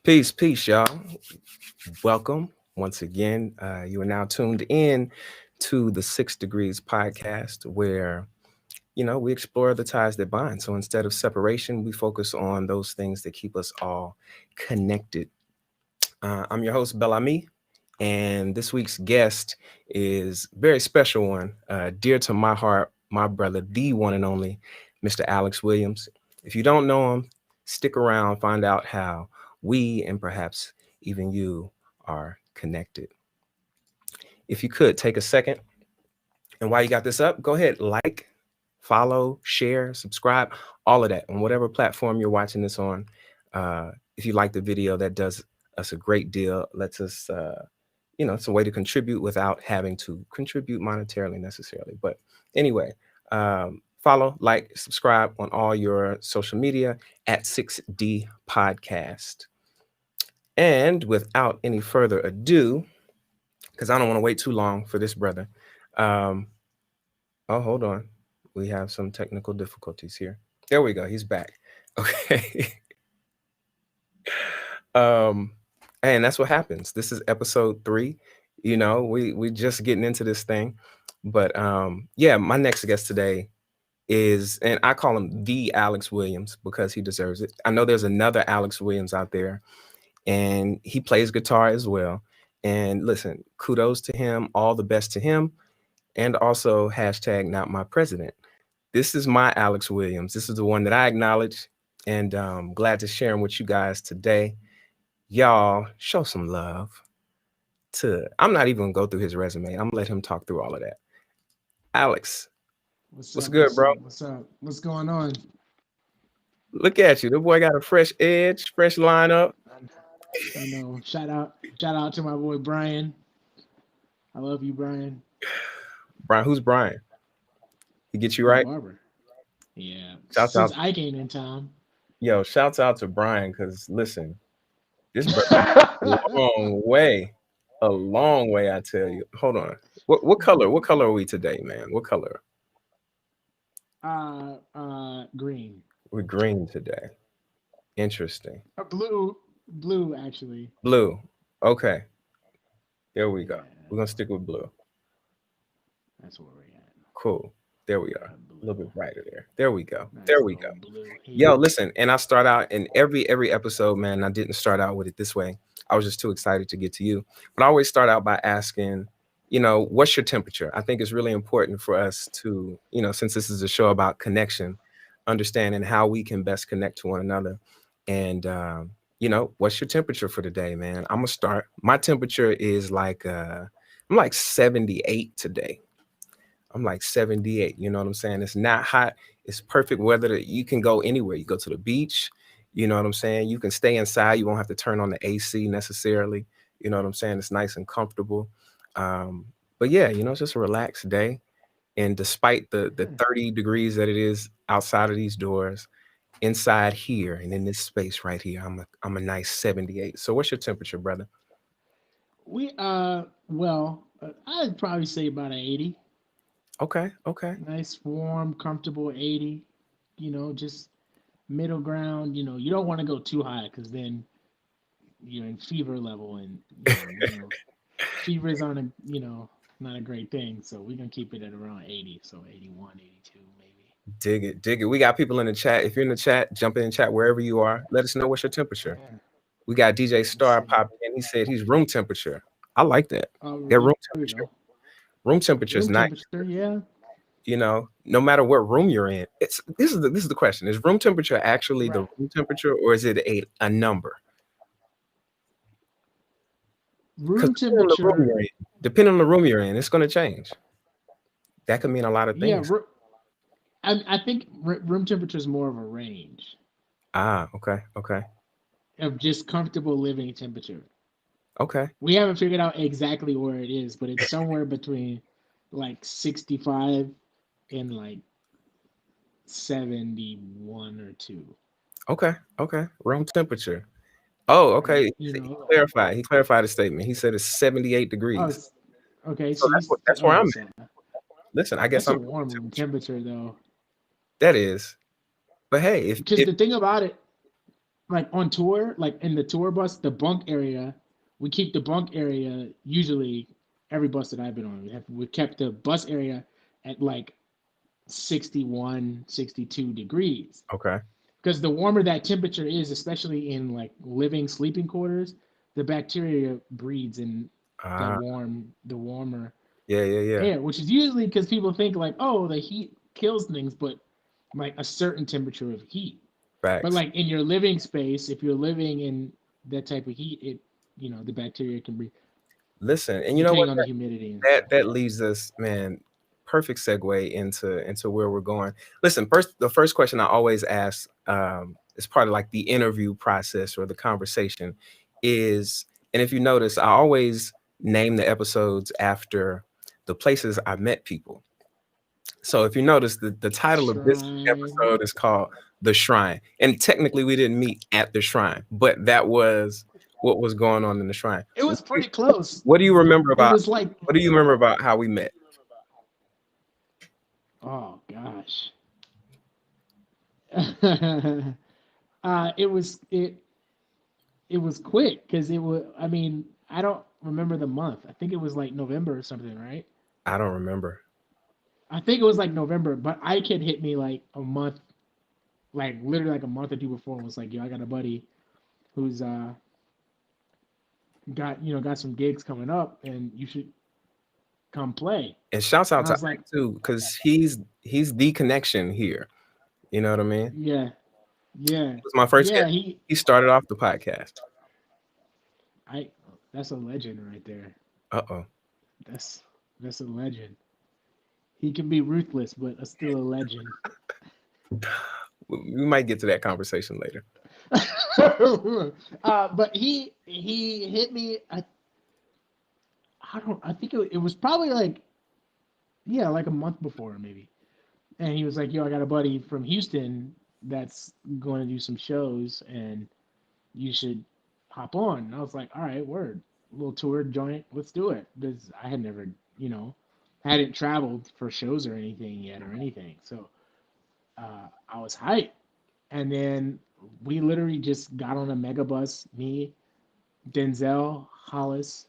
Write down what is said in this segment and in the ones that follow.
Peace, y'all. Welcome once again. You are now tuned in to the Six Degrees podcast, where we explore the ties that bind. So instead of separation, we focus on those things that keep us all connected. I'm your host, Bel-Ami, and this week's guest is a very special one, dear to my heart, my brother, the one and only Mr. Alex Williams. If you don't know him, stick around, find out how we and perhaps even you are connected. If you could take a second, and while you got this up, go ahead, like, follow, share, subscribe, all of that on whatever platform you're watching this on. If you like the video, that does us a great deal. Lets us, it's a way to contribute without having to contribute monetarily necessarily. But anyway, follow, like, subscribe on all your social media at 6D Podcast. And without any further ado, because I don't want to wait too long for this brother. Hold on. We have some technical difficulties here. There we go. He's back. Okay. And that's what happens. This is episode 3. We just getting into this thing. But my next guest today is, and I call him the Alex Williams because he deserves it. I know there's another Alex Williams out there, and he plays guitar as well. And listen, kudos to him, all the best to him, and also hashtag not my president. This is my Alex Williams. This is the one that I acknowledge, and glad to share him with you guys today. Y'all, show some love I'm not even gonna go through his resume. I'm gonna let him talk through all of that. Alex, what's good, bro? What's up? What's going on? Look at you. The boy got a fresh edge, fresh lineup. I know. Shout out to my boy Brian. I love you, Brian. Brian, who's Brian? He get you right? Barber. Yeah. Shouts Since out. I came in town. Yo, shouts out to Brian, because listen, this brother a long way, I tell you. Hold on. What color are we today, man? What color? Green. We're green today. Interesting. Blue actually. Blue. Okay. There we go. We're gonna stick with blue. That's where we're at. Cool. There we are. A little bit brighter there. There we go. Nice there we go. Yo, listen, and I start out in every episode, man. I didn't start out with it this way. I was just too excited to get to you. But I always start out by asking, what's your temperature? I think it's really important for us to, since this is a show about connection, understanding how we can best connect to one another. And what's your temperature for today, man? I'm gonna start. My temperature is like I'm like 78 today. I'm like 78. You know what I'm saying? It's not hot. It's perfect weather that you can go anywhere. You go to the beach. You know what I'm saying? You can stay inside. You won't have to turn on the AC necessarily. You know what I'm saying? It's nice and comfortable. But yeah, it's just a relaxed day. And despite the 30 degrees that it is outside of these doors, inside here and in this space right here, I'm a nice 78. So what's your temperature, brother? I'd probably say about an 80. Okay. Nice, warm, comfortable 80. Just middle ground. You don't want to go too high because then you're in fever level, and fever is on not a great thing. So we're gonna keep it at around 80. So 81, 82 maybe. Dig it. We got people in the chat. If you're in the chat, jump in the chat wherever you are. Let us know what's your temperature. Yeah. We got DJ Star popping in. He said he's room temperature. I like that. That room temperature. Room temperature is nice. Yeah. No matter what room you're in, this is the question: is room temperature actually the room temperature, or is it a number? Room temperature. Depending on the room you're in, it's going to change. That could mean a lot of things. Yeah. I think room temperature is more of a range. Okay. Of just comfortable living temperature. Okay. We haven't figured out exactly where it is, but it's somewhere between like 65 and like 71 or 2. Okay. Room temperature. Oh, okay. He clarified the statement. He said it's 78 degrees. Okay. So that's where I'm at. Listen, I guess that's a warm room temperature though. That is. But hey, because the thing about it, like on tour, like in the tour bus, the bunk area, we keep the bunk area usually every bus that I've been on. We kept the bus area at like 61, 62 degrees. Okay. Because the warmer that temperature is, especially in like living sleeping quarters, the bacteria breeds in Ah, the warmer yeah, yeah, yeah. air, which is usually because people think like, oh, the heat kills things, but like a certain temperature of heat. But Facts. like in your living space, if you're living in that type of heat, the bacteria can breed Listen, and you know what? depending on the humidity and That stuff. that leads us, man, perfect segue into where we're going. Listen, the first question I always ask, as part of like the interview process or the conversation is, and if you notice, I always name the episodes after the places I met people. So if you notice, the title of this Shrine. episode is called The Shrine. And technically we didn't meet at the shrine, but that was what was going on in the shrine. It was pretty close. What do you remember It about was like, what do you remember about how we met? oh gosh. It was it was quick because it was. I mean, I don't remember the month. I think it was like November or something, right? I don't remember. I think it was like November, but iKid hit me like a month, like literally like a month or two before, and was like, "Yo, I got a buddy who's got some gigs coming up, and you should come play." And shouts out And I to was like, Ike too, because he's the connection here. You know what I mean? "Yeah, yeah, He was my first yeah." guest. He started off the podcast. I, that's a legend right there. Uh-oh. That's that's a legend. He can be ruthless, but still a legend. We might get to that conversation later. But he hit me. I don't. I think it was probably like, yeah, like a month before maybe. And he was like, "Yo, I got a buddy from Houston that's going to do some shows, and you should hop on." And I was like, "All right, word, little tour joint, let's do it." Because I had never, you know, hadn't traveled for shows or anything yet or anything, so I was hyped. And then we literally just got on a mega bus. Me, Denzel, Hollis,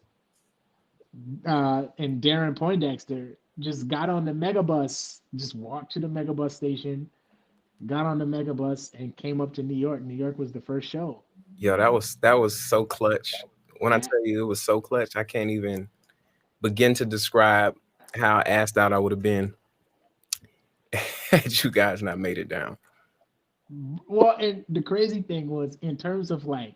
and Darren Poindexter just got on the mega bus, just walked to the mega bus station, got on the mega bus, and came up to New York. New York was the first show. Yo, that was so clutch. When I That tell you it was so clutch, I can't even begin to describe how assed out I would have been had you guys not made it down. well, and the crazy thing was in terms of like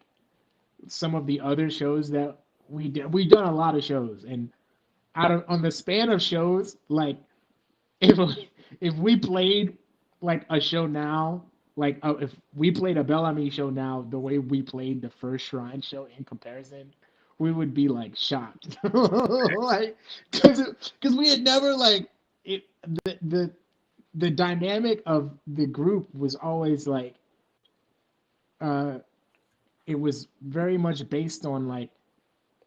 some of the other shows that we done a lot of shows, and out of on the span of shows, like if if we played like a show now, like if we played a Bel-Ami show now, the way we played the first Shrine show in comparison, we would be like shocked, like because we had never like it the dynamic of the group was always like uh it was very much based on like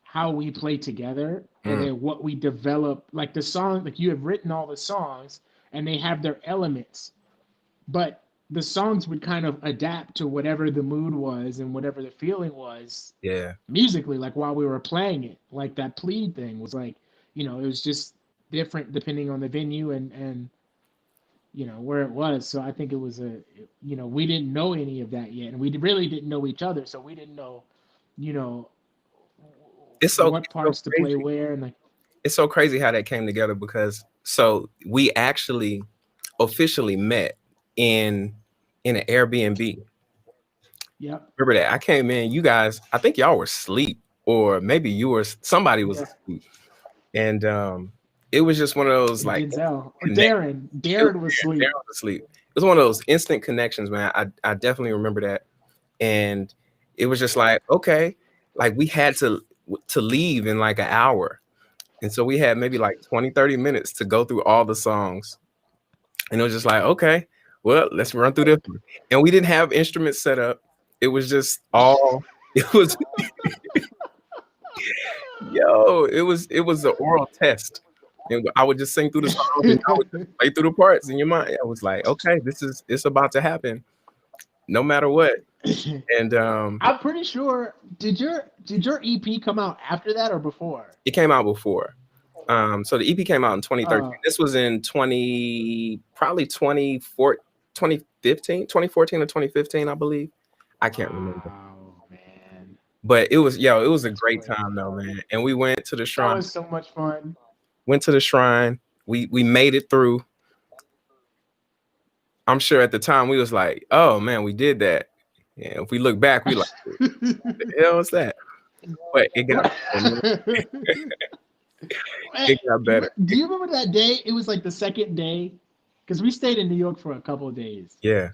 how we play together and Mm, then what we develop like the song like you have written all the songs and they have their elements but the songs would kind of adapt to whatever the mood was and whatever the feeling was yeah. musically like while we were playing it like that plead thing was like it was just different depending on the venue and where it was. So I think it was we didn't know any of that yet and we really didn't know each other, so we didn't know you know what It's so parts to play crazy. where and like It's so crazy how that came together because so we actually officially met in in an Airbnb. yep. Remember that? I came in, you guys, I think y'all were asleep, or maybe somebody was Yeah. asleep. And it was just one of those And like Denzel or connect. Darren was Yeah, asleep. Darren was asleep. It was one of those instant connections, man. I definitely remember that. And it was just like, okay, like we had to leave in like an hour. And so we had maybe like 20, 30 minutes to go through all the songs. And it was just like, okay, well, let's run through this one. And we didn't have instruments set up. It was just all it was it was an oral test. And I would just sing through the songs and I would just play through the parts in your mind. I was like, okay, it's about to happen. no matter what. And I'm pretty sure. Did your EP come out after that or before? it came out before. So the EP came out in 2013. Uh, This was in 2015, 2014 or 2015, I believe. I can't remember. wow, man, But it was a that's great time crazy. though, man. And we went to the That shrine. was so much fun. Went to the shrine. We made it through. I'm sure at the time we was like, oh man, we did that. Yeah, if we look back, we like, what the hell was that? But it got better, man. It got better. Do you remember that day? It was like the second day, because we stayed in New York for a couple of days, Yeah.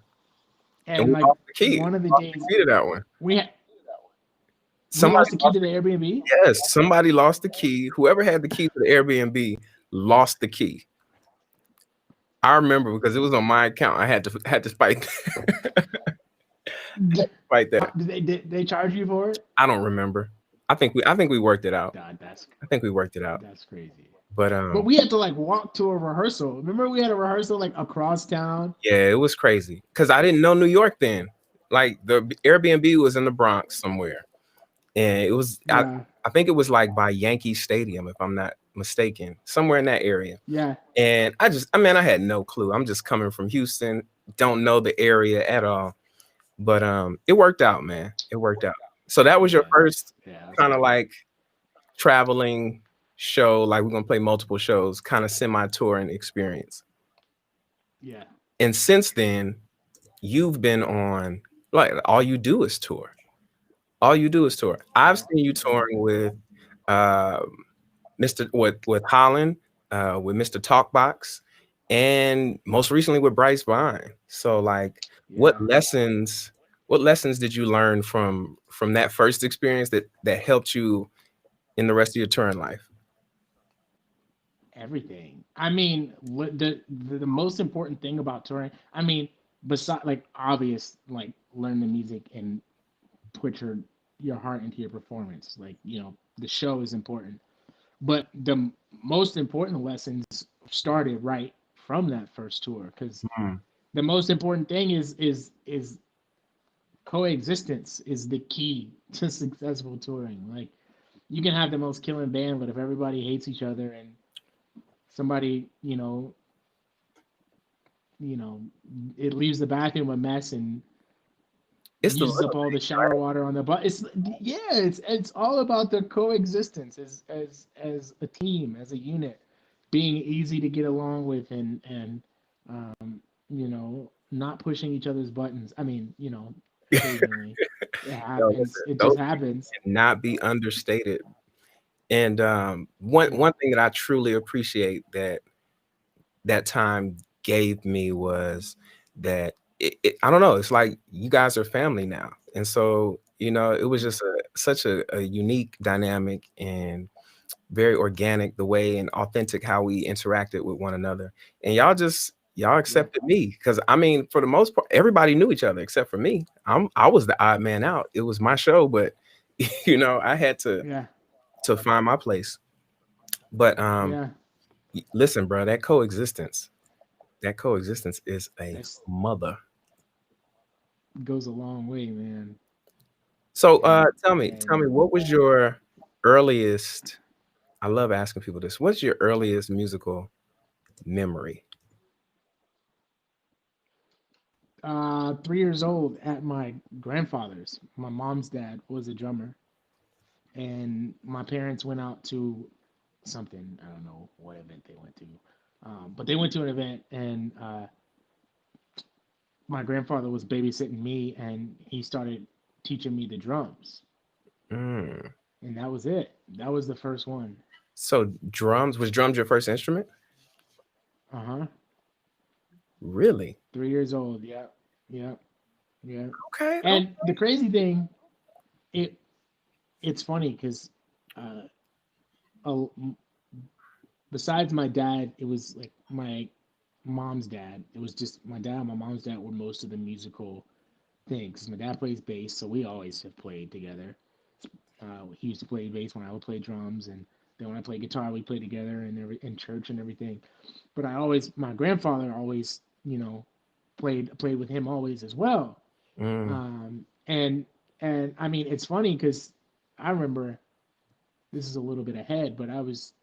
And and we like lost the key. one of the Lost the days key to that one. we had we Somebody lost the key lost to the Airbnb. yes, somebody lost the key. Whoever had the key to the Airbnb lost the key. I remember because it was on my account. I had to fight fight that. Did they charge you for it? I don't remember. I think we worked it out. God, that's I think we worked it out. that's crazy. But But we had to like walk to a rehearsal. Remember, we had a rehearsal like across town. yeah, it was crazy because I didn't know New York then. Like the Airbnb was in the Bronx somewhere, and it was Yeah, I think it was like by Yankee Stadium if I'm not mistaken, somewhere in that area. yeah, And I had no clue. I'm just coming from Houston, don't know the area at all. But it worked out, man. It worked out. So that was your yeah, first yeah. That's kind of cool. like traveling show, like we're gonna play multiple shows, kind of semi-touring experience. Yeah, And since then, you've been on like all you do is tour. All you do is tour. I've yeah, seen you yeah, touring with uh Mr. with Holland, with Mr. Talkbox, and most recently with Bryce Vine. So like what yeah. lessons what lessons did you learn from that first experience that helped you in the rest of your touring life? Everything. I mean, the most important thing about touring. I mean, beside like obvious, like learn the music and put your heart into your performance. Like the show is important, but the most important lessons started right from that first tour because Mm. the most important thing is coexistence is the key to successful touring. Like you can have the most killing band, but if everybody hates each other and somebody you know it leaves the bathroom a mess and It's the uses up little all the things, shower right? water on the butt. It's all about the coexistence as a team, as a unit, being easy to get along with and not pushing each other's buttons. I mean, occasionally it Yo, happens. listen, It those just things happens. cannot be understated. And one Yeah, one thing that I truly appreciate that time gave me was that I don't know, it's like you guys are family now. And so, it was just such a unique dynamic and very organic the way and authentic how we interacted with one another. And y'all yeah, accepted me because I mean, for the most part, everybody knew each other except for me. I was the odd man out. It was my show, but I had yeah, to find my place. But yeah. listen, bro, that coexistence is a That's mother. goes a long way, man. So And tell me, what was your earliest? I love asking people this. What's your earliest musical memory? 3 years old at my grandfather's. My mom's dad was a drummer, and my parents went out to something. I don't know what event they went to, but they went to an event, and my grandfather was babysitting me, and he started teaching me the drums, Mm. and that was it. That was the first one. So drums your first instrument? Uh huh. Really? 3 years old. Yeah, yeah, yeah. Okay. And the crazy thing, it it's funny because uh, a, besides my dad, it was like my mom's dad. It was just my dad and my mom's dad were most of the musical things. My dad plays bass, so we always have played together. He used to play bass when I would play drums, and then when I play guitar, we play together and in church and everything. But my grandfather always, played with him always as well. Mm. And I mean, it's funny because I remember, this is a little bit ahead, but I was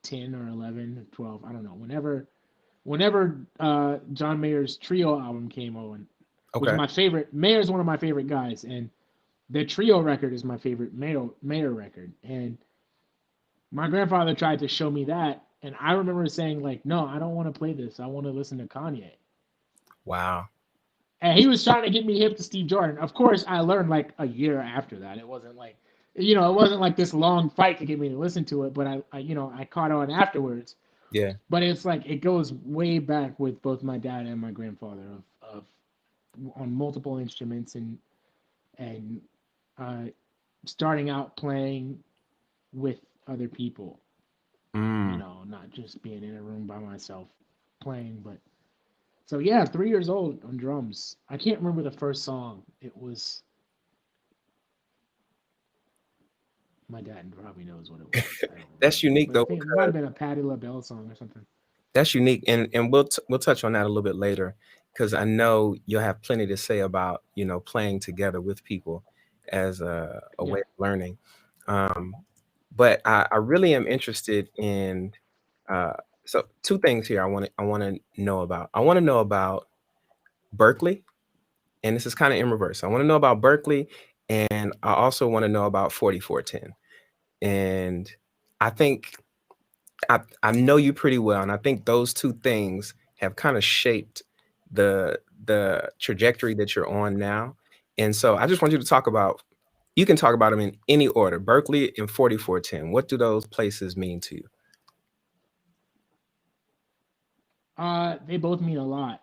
10 or 11 or 12, I don't know. Whenever John Mayer's Trio album came on, which is Okay. my favorite. Mayer's one of my favorite guys, and the Trio record is my favorite Mayer record. And my grandfather tried to show me that, and I remember saying like, "No, I don't want to play this. I want to listen to Kanye." Wow. And he was trying to get me hip to Steve Jordan. Of course, I learned like a year after that. It wasn't like, it wasn't like this long fight to get me to listen to it. But I caught on afterwards. Yeah. But it's like it goes way back with both my dad and my grandfather of on multiple instruments and uh, starting out playing with other people. Mm. Not just being in a room by myself playing, but so yeah, 3 years old on drums. I can't remember the first song. It was my dad probably knows what it was. I don't That's remember, unique but I though, think it might have because been a Patti LaBelle song or something. that's unique, and we'll touch on that a little bit later, because I know you'll have plenty to say about playing together with people as a Yeah. way of learning. Um, but I really am interested in uh, so two things here. I want to know about. I want to know about Berkeley, and this is kind of in reverse. I want to know about Berkeley, and I also want to know about 4410. And I think I know you pretty well, and I think those two things have kind of shaped the trajectory that you're on now. And so I just want you to talk about. You can talk about them in any order. Berkeley and 4410. What do those places mean to you? They both mean a lot.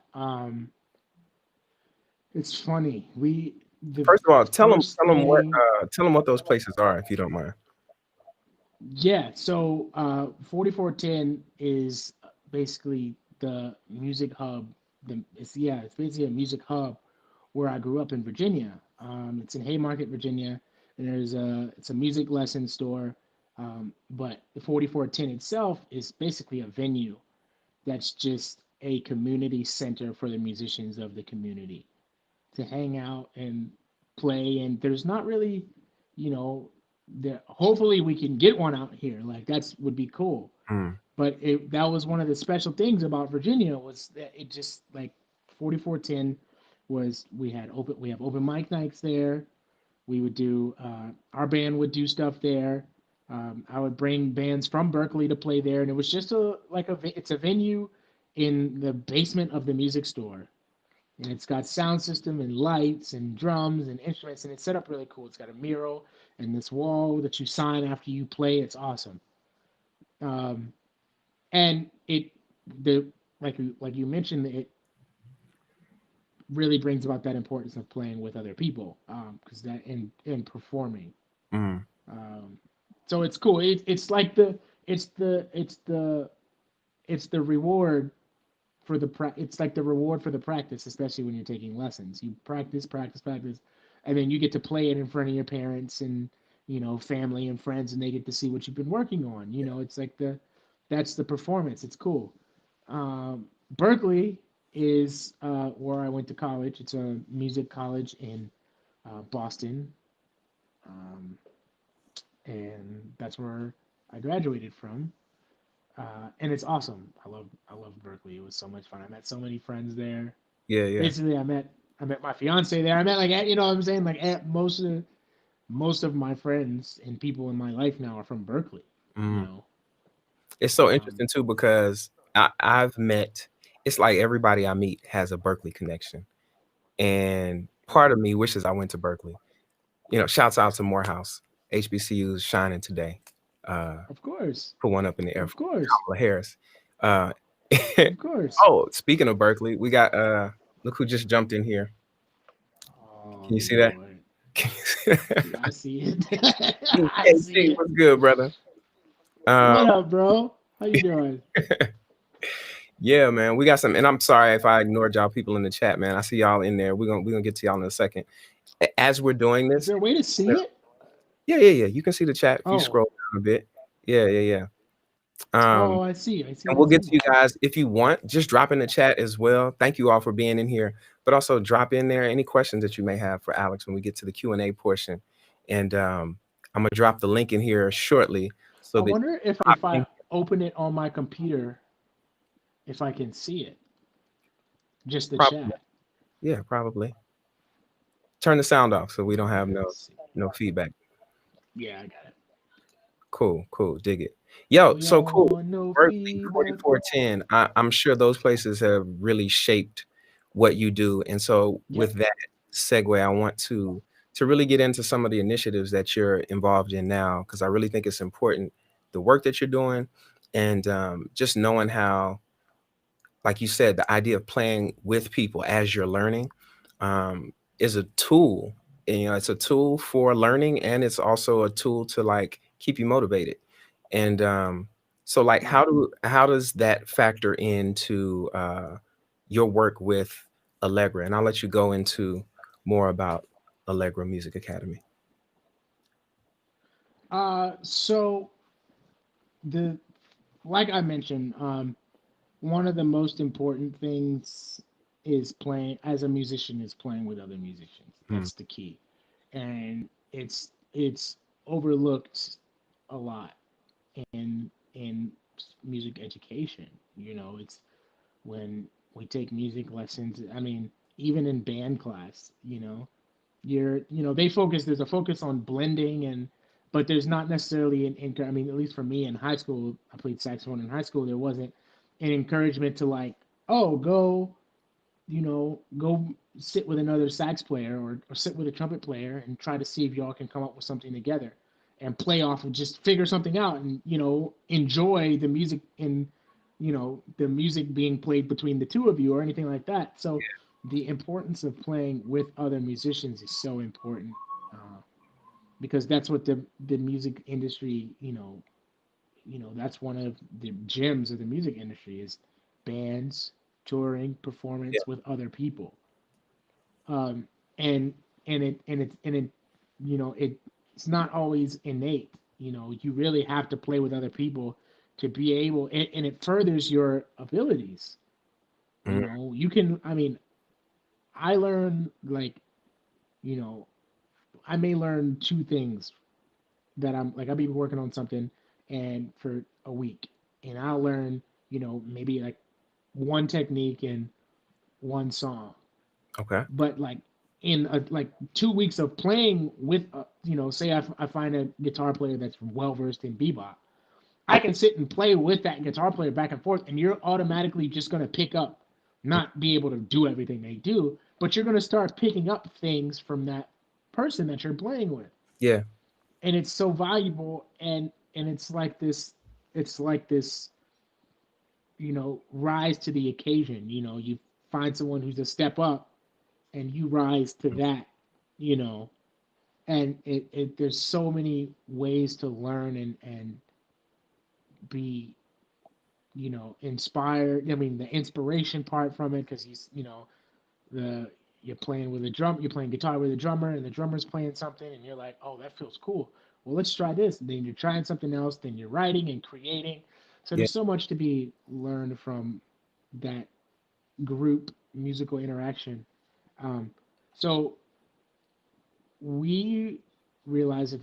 It's funny. The First of all, first thing, tell them what those places are, if you don't mind. yeah. So 4410 is basically the music hub. It's basically a music hub where I grew up in Virginia. It's in Haymarket, Virginia, and it's a music lesson store. But the 4410 itself is basically a venue that's just a community center for the musicians of the community to hang out and play. And there's not really, you know, hopefully we can get one out here. Like that's would be cool. Mm, But that was one of the special things about Virginia was that it just like 4410 was we have open mic nights there. We would do our band would do stuff there. I would bring bands from Berkeley to play there, and it was just it's a venue in the basement of the music store, and it's got sound system and lights and drums and instruments, and it's set up really cool. It's got a mural and this wall that you sign after you play. It's awesome. Um, and the like you mentioned, it really brings about that importance of playing with other people because that in performing. mm, Um, so it's cool. It's like the it's the it's the it's the reward for it's like the reward for the practice, especially when you're taking lessons. You practice, practice, practice, and then you get to play it in front of your parents and family and friends, and they get to see what you've been working on. It's like that's the performance. It's cool. Berkeley is where I went to college. It's a music college in Boston, um, and that's where I graduated from. And it's awesome. I love Berkeley. It was so much fun. I met so many friends there. yeah, yeah. Basically, I met my fiance there. I met like what I'm saying, like most of my friends and people in my life now are from Berkeley. You Mm. know, It's so um, interesting too, because I've met. It's like everybody I meet has a Berkeley connection, and part of me wishes I went to Berkeley. Shouts out to Morehouse. HBCU's shining today. Uh, of course, put one up in the air of for course, Kamala Harris. Uh, of course. oh, speaking of Berkeley, we got look who just jumped in here. Oh Can you see that? Lord, Can you see that? yeah, I see it. I see KC, it. what's good, brother? Um, What up, bro? How you doing? yeah, man, we got some, and I'm sorry if I ignored y'all people in the chat, man. I see y'all in there. We're gonna get to y'all in a second. As we're doing Is this, there a way to see it? yeah, yeah, yeah. You can see the chat if you Oh, scroll down a bit. Yeah, yeah, yeah. oh, Um, I see. I see. and I we'll get see to you now. guys if you want. Just drop in the chat as well. Thank you all for being in here. but also drop in there any questions that you may have for Alex when we get to the Q&A portion. And I'm gonna drop the link in here shortly so I that wonder hop if I in. open it on my computer, if I can see it, just the Probably, chat. yeah, probably. Turn the sound off so we don't have Let's see. no feedback. Yeah, I got it. Cool, cool, dig it. Yo, We so don't cool. want no Berkeley feedback. 4410. I'm sure those places have really shaped what you do. And so Yep. with that segue, I want to really get into some of the initiatives that you're involved in now, because I really think it's important the work that you're doing, and just knowing how, like you said, the idea of playing with people as you're learning is a tool. And, it's a tool for learning, and it's also a tool to like keep you motivated. And so, like, Right. how does that factor into your work with Allegra? And I'll let you go into more about Allegra Music Academy. So the like I mentioned, one of the most important things is playing as a musician is playing with other musicians. Mm, That's the key, and it's overlooked a lot in music education. It's when we take music lessons. I mean, even in band class, they focus. There's a focus on blending but there's not necessarily I mean, at least for me in high school, I played saxophone in high school. There wasn't an encouragement to like, oh, go sit with another sax player or sit with a trumpet player and try to see if y'all can come up with something together and play off and just figure something out and enjoy the music in the music being played between the two of you or anything like that. So the importance of playing with other musicians is so important, because that's what the music industry, that's one of the gems of the music industry is bands touring yeah. performance with other people. Um, and and it and it and it it's not always innate. You really have to play with other people to be able, and it furthers your abilities. Mm, You can, I mean, I learn like, you know I may learn two things that I'll be working on something and for a week, and I'll learn, maybe like one technique in one song. okay. But like in like 2 weeks of playing with, say I find a guitar player that's well versed in bebop, I can sit and play with that guitar player back and forth, and you're automatically just going to pick up, Mm, not be able to do everything they do, but you're going to start picking up things from that person that you're playing with. yeah. And it's so valuable, and it's like this rise to the occasion. You find someone who's a step up and you rise to that, you know and there's so many ways to learn and be inspired. I mean, the inspiration part from it, because the you're playing with a drum, you're playing guitar with a drummer, and the drummer's playing something, and you're like, oh, that feels cool. Well, let's try this. And then you're trying something else. Then you're writing and creating. So Yeah. there's so much to be learned from that group musical interaction. Um, so we realized that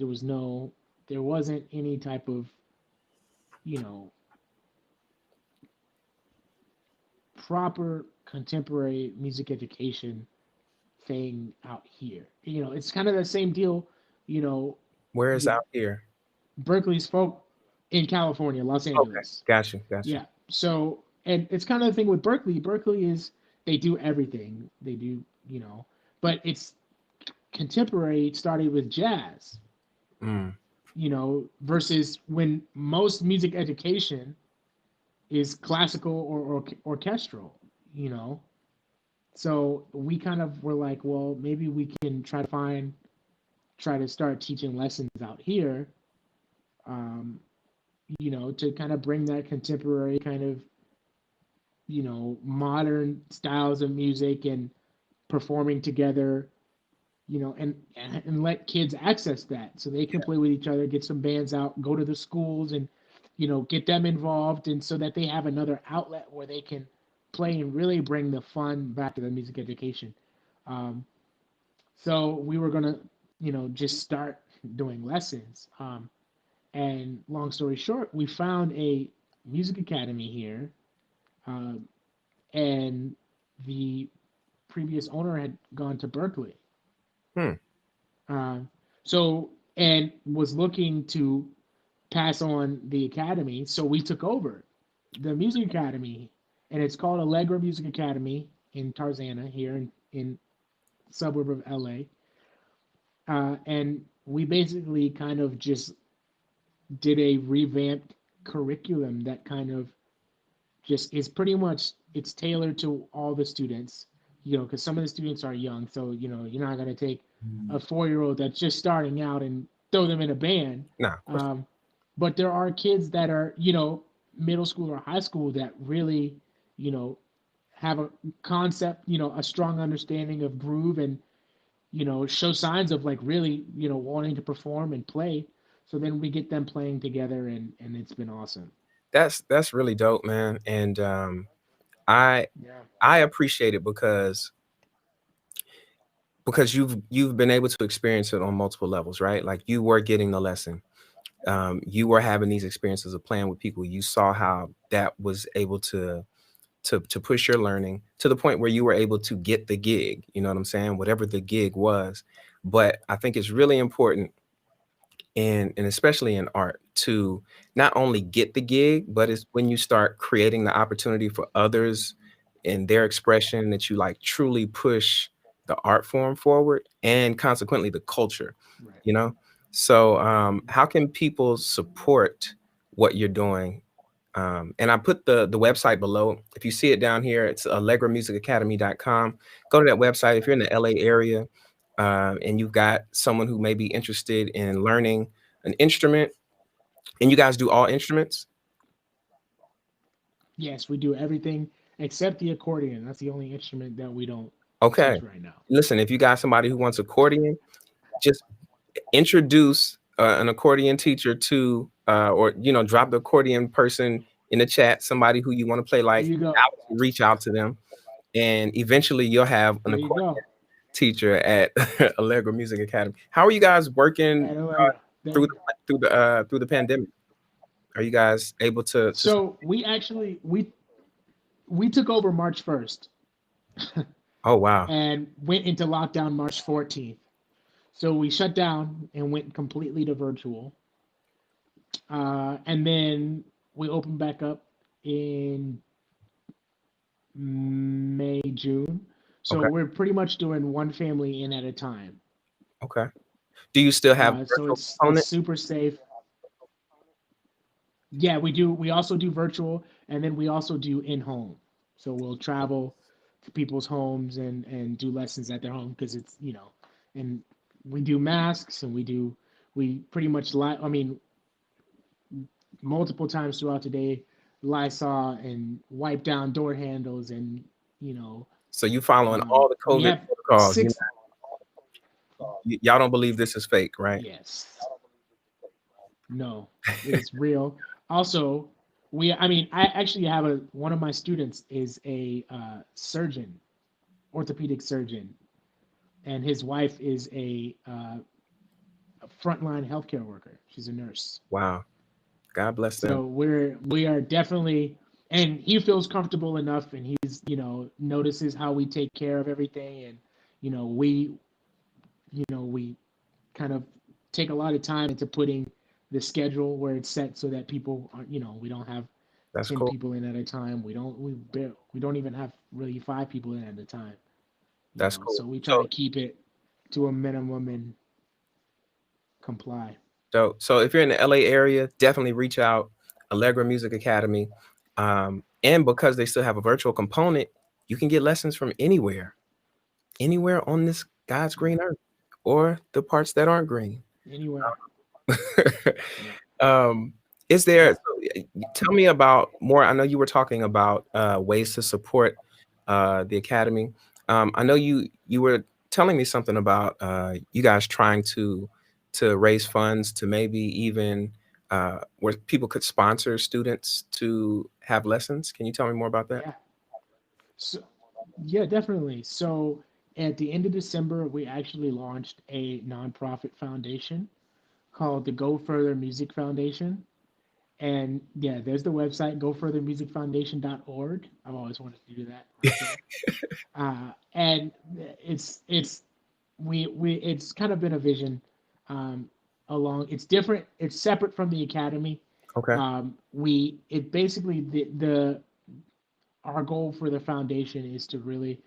there wasn't any type of, you know, proper contemporary music education thing out here. It's kind of the same deal. You know, Where is you out here? Berkeley's folk in California, Los Okay. Angeles. Gotcha. Gotcha. Yeah. So, and it's kind of the thing with Berkeley. Berkeley is they do everything. They do, but it's contemporary. It started with jazz, Mm, versus when most music education is classical or orchestral, you know. So we kind of were like, well, maybe we can try to start teaching lessons out here, um, to kind of bring that contemporary kind of, modern styles of music and performing together, and let kids access that so they can play with each other, get some bands out, go to the schools and, get them involved, and so that they have another outlet where they can play and really bring the fun back to the music education. Um, so we were gonna, just start doing lessons. And long story short, we found a music academy here, uh, and the previous owner had gone to Berkeley. Hmm. Uh, so and was looking to pass on the academy, so we took over the music academy, and it's called Allegra Music Academy in Tarzana here in suburb of LA. And we basically kind of just did a revamped curriculum that kind of just is pretty much it's tailored to all the students, because some of the students are young, so you're not going to take a 4-year-old that's just starting out and throw them in a band. Nah, of course. But there are kids that are middle school or high school that really you know have a concept, a strong understanding of groove, and show signs of like really wanting to perform and play. So then we get them playing together, and it's been awesome. That's really dope, man. And I Yeah. I appreciate it because you've been able to experience it on multiple levels, right? Like you were getting the lesson. You were having these experiences of playing with people. You saw how that was able to push your learning to the point where you were able to get the gig. You know what I'm saying? Whatever the gig was. But I think it's really important, and especially in art, to not only get the gig, but it's when you start creating the opportunity for others in their expression that you like truly push the art form forward and consequently the culture, Right. you know? So how can people support what you're doing? And I put the website below. If you see it down here, it's allegramusicacademy.com. Go to that website if you're in the LA area, and you've got someone who may be interested in learning an instrument, and you guys do all instruments. Yes, we do everything except the accordion. That's the only instrument that we don't Okay. teach right now. Listen, if you got somebody who wants accordion, just introduce an accordion teacher to, or drop the accordion person in the chat. Somebody who you want to play There like, you go. reach out to them, and eventually you'll have an There you accordion go. teacher at Allegra Music Academy. How are you guys working At Allegra. There through you the go. through the pandemic? Are you guys able to So we actually we took over March 1st Oh wow. and went into lockdown March 14th. So we shut down and went completely to virtual. And then we opened back up in May, June. So Okay. we're pretty much doing one family in at a time. Okay. Do you still have the So virtual it's component? super safe. Yeah, we do. We also do virtual, and then we also do in home. So we'll travel to people's homes and do lessons at their home because it's and we do masks and we pretty much I mean multiple times throughout the day, Lysol and wipe down door handles, and you know So you following all the we COVID have protocols. six. Y'all don't believe this is fake, right? Yes, no, it is real. Also, I actually have a one of my students is a surgeon, orthopedic surgeon, and his wife is a frontline healthcare worker. She's a nurse. Wow. God bless them. So we are definitely, and he feels comfortable enough, and he's notices how we take care of everything, and we we kind of take a lot of time into putting the schedule where it's set so that people are we don't have That's 10 cool. people in at a time. We don't even have really 5 people in at a time. That's cool. So we try So to keep it to a minimum and comply. so if you're in the LA area, definitely reach out, Allegra Music Academy. And because they still have a virtual component, you can get lessons from anywhere on this God's Yeah, green earth, or the parts that aren't green. anywhere. Yeah, um, is there? yeah, Tell me about more. I know you were talking about ways to support the academy. I know you were telling me something about you guys trying to raise funds to maybe even where people could sponsor students to have lessons. Can you tell me more about that? yeah. So yeah, definitely. So at the end of December, we actually launched a nonprofit foundation called the Go Further Music Foundation. And yeah, there's the website, gofurthermusicfoundation.org. I've always wanted to do that right there. And it's we it's kind of been a vision um, along. It's different. It's separate from the academy. Okay. We it basically the our goal for the foundation is to really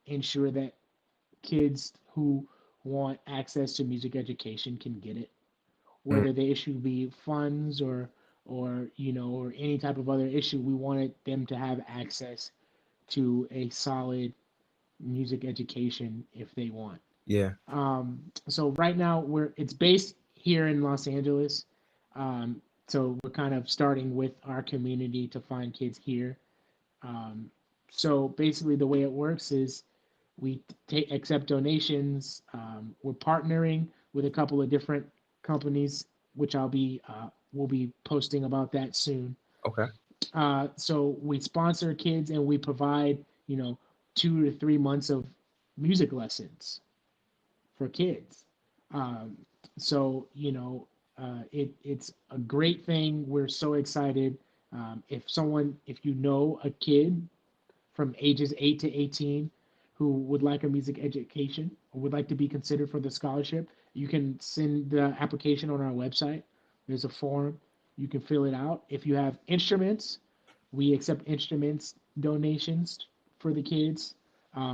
ensure that kids who want access to music education can get it, Mm, whether the issue be funds or or any type of other issue. We wanted them to have access to a solid music education if they want. yeah. So right now it's based here in Los Angeles. So we're kind of starting with our community to find kids here. Um, so basically, the way it works is we take accept donations. We're partnering with a couple of different companies, which we'll be posting about that soon. Okay. So we sponsor kids and we provide 2 to 3 months of music lessons for kids. Um, so it's a great thing. We're so excited. If you know a kid from ages 8 to 18 who would like a music education or would like to be considered for the scholarship, you can send the application on our website. There's a form. You can fill it out. If you have instruments, we accept instruments donations for the kids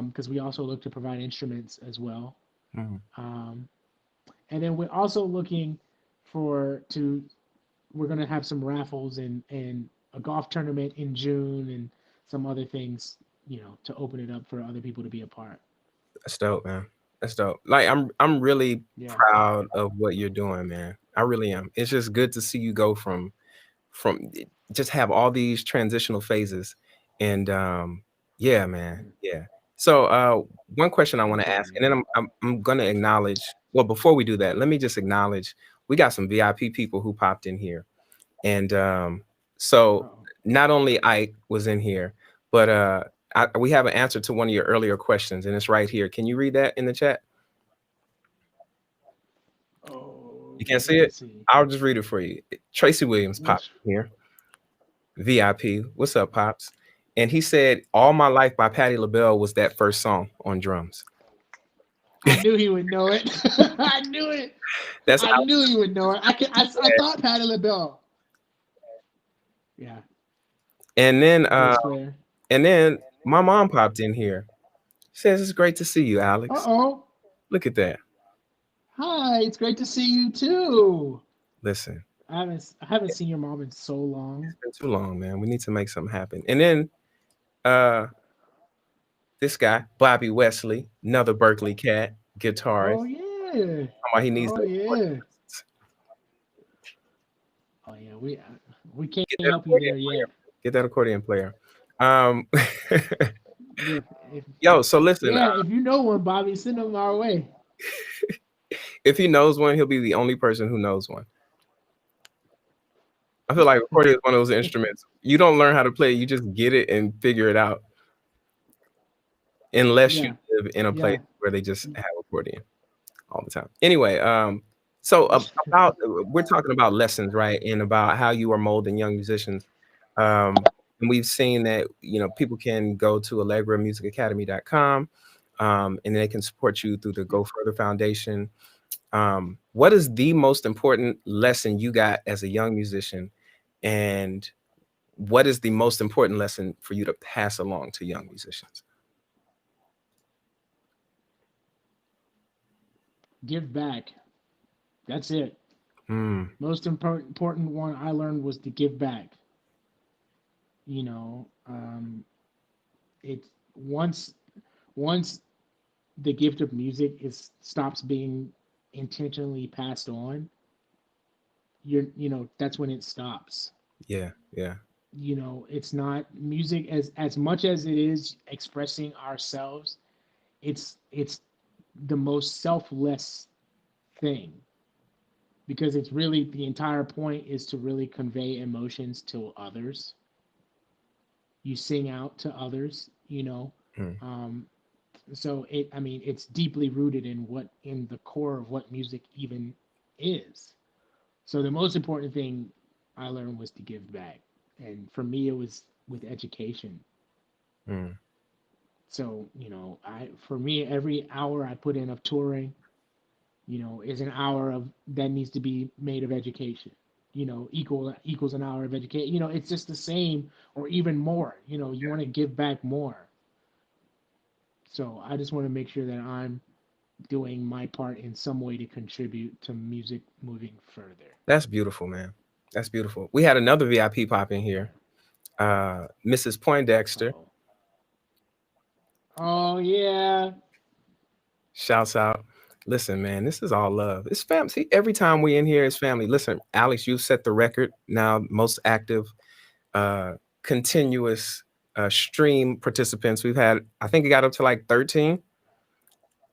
because we also look to provide instruments as well. Mm. Um, and then we're also looking for to we're gonna have some raffles and a golf tournament in June and some other things, to open it up for other people to be a part. That's dope, man. That's dope. Like I'm really Yeah. proud of what you're doing, man. I really am. It's just good to see you go from just have all these transitional phases. And yeah, man. Mm. Yeah. So one question I want to ask, Absolutely, and then man. I'm gonna acknowledge, well, before we do that, let me just acknowledge we got some VIP people who popped in here. And so Oh. not only Ike was in here, but we have an answer to one of your earlier questions, and it's right here. Can you read that in the chat? Oh, You can't let see me it? see. I'll just read it for you. Tracy Williams popped Which in here. VIP. What's up, Pops? And he said, All My Life by Patti LaBelle was that first song on drums. I knew he would know it. I knew it. That's I out knew he would know it. I there. thought Patti LaBelle. Yeah, And then bass player. my mom popped in here. Says it's great to see you, Uh Alex. oh. Look at that. Hi, it's great to see you too. Listen, I haven't seen your mom in so long. it's been too long, man. We need to make something happen. And then uh this guy, Bobby Wesley, another Berkeley cat, guitarist. Oh yeah. Talking about he needs Oh to yeah. Oh yeah. We can't get that help you accordion there player. yet. Get that accordion player. Um Yeah. If, yo, so listen, yeah. If you know one, Bobby, send them our way. if he knows one, he'll be the only person who knows one. I feel like accordion is one of those instruments. You don't learn how to play, you just get it and figure it out. Unless you Yeah. live in a place Yeah. where they just have accordion all the time. Anyway, so about we're talking about lessons, right? And about how you are molding young musicians. And we've seen that, people can go to allegramusicacademy.com, and they can support you through the Yep. Go Further Foundation. What is the most important lesson you got as a young musician? And what is the most important lesson for you to pass along to young musicians? Give back. That's it. Hmm. Most important one I learned was to give back. You know, it's once the gift of music is stops being intentionally passed on, that's when it stops. Yeah, yeah, It's not music as much as it is expressing ourselves. It's the most selfless thing because it's really the entire point is to really convey emotions to others. you sing out to others, Mm. um, so I mean, it's deeply rooted in the core of what music even is. So the most important thing I learned was to give back, and for me, it was with education. Mm. So I for me, every hour I put in of touring, is an hour of that needs to be made of education. Equals an hour of education. It's just the same or even more. You want to give back more. So I just want to make sure that I'm doing my part in some way to contribute to music moving further. That's beautiful, man. That's beautiful. We had another VIP pop in here, Mrs. Poindexter. Oh, oh yeah, Shouts out. Listen, man, this is all love. It's family. See, every time we in here, it's family. Listen, Alex, you set the record now, most active, uh, continuous stream participants. We've had, I think it got up to like 13.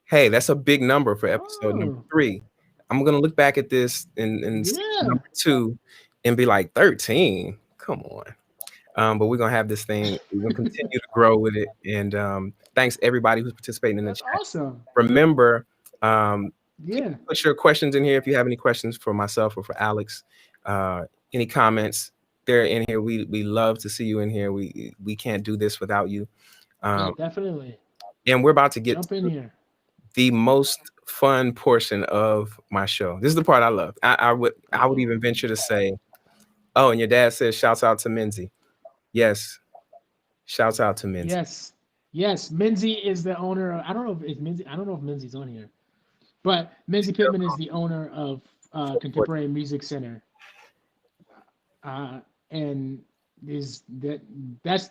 Hey, that's a big number for episode number oh 3. I'm gonna look back at this in season yeah. number 2 and be like 13. Come on. But we're gonna have this thing. We're gonna continue to grow with it. And thanks everybody who's participating in the That's chat. awesome. Remember, please Yeah, put your questions in here if you have any questions for myself or for Alex. Uh, any comments? They're in here. We love to see you in here. We can't do this without you. yeah, Um, definitely. and we're about to get Jump in to here. the most fun portion of my show. This is the part I love. I would Oh, even venture to say, oh, and your dad says, shouts out to Minzy. Yes, shouts out to Minzy. yes, yes. Minzy is the owner of. I don't know if it's Minzy. I don't know if Minzy's on here, but Minzy Pittman is the owner of Contemporary Music Center, uh, and is that's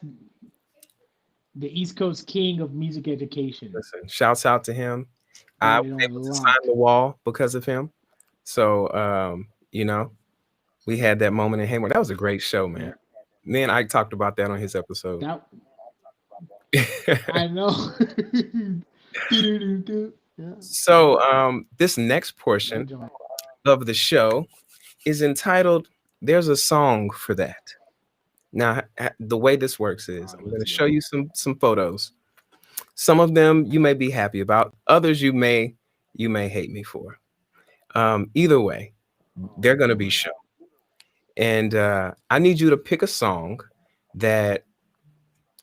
the East Coast king of music education. Listen, shouts out to him. I Got was it able on to sign lock. the wall because of him. So, we had that moment in Haymore. That was a great show, man. Yeah, Me and Ike talked about that on his episode. that I know. Yeah, So, this next that portion joint. of the show is entitled "There's a Song for That." Now, the way this works is Oh, I'm going to let's show go. you some photos. Some of them you may be happy about. Others you may hate me for. Either way, Oh they're going to be boy. shown. And I need you to pick a song that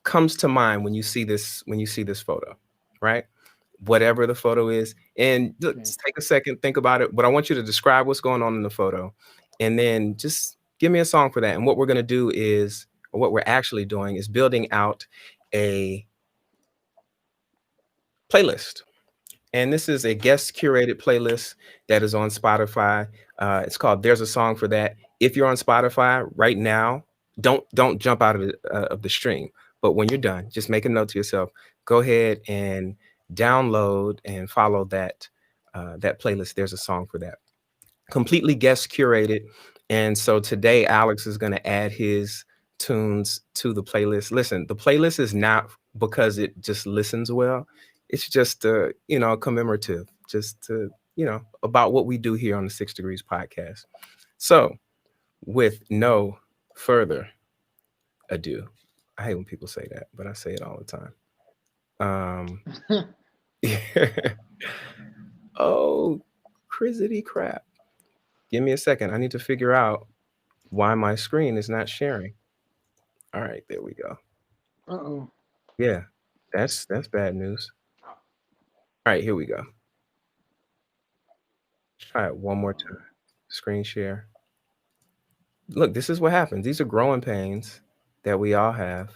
comes to mind when you see this photo, right? Whatever the photo is, and look, Okay. just take a second, think about it. But I want you to describe what's going on in the photo, and then just give me a song for that. And what we're going to do is, or what we're actually doing, is building out a playlist. And this is a guest curated playlist that is on Spotify. It's called "There's a Song for That." If you're on Spotify right now, don't jump out of the stream. But when you're done, just make a note to yourself. Go ahead and download and follow that playlist. There's a song for that. Completely guest curated. And so today, Alex is going to add his tunes to the playlist. Listen, the playlist is not because it just listens well. It's just commemorative, just about what we do here on the 6 Degrees podcast. So, with no further ado, I hate when people say that, but I say it all the time. Oh, crizzity crap. Give me a second. I need to figure out why my screen is not sharing. All right, there we go. Uh-oh. Yeah, that's bad news. All right, here we go. Let's try it one more time. Screen share. Look, this is what happens. These are growing pains that we all have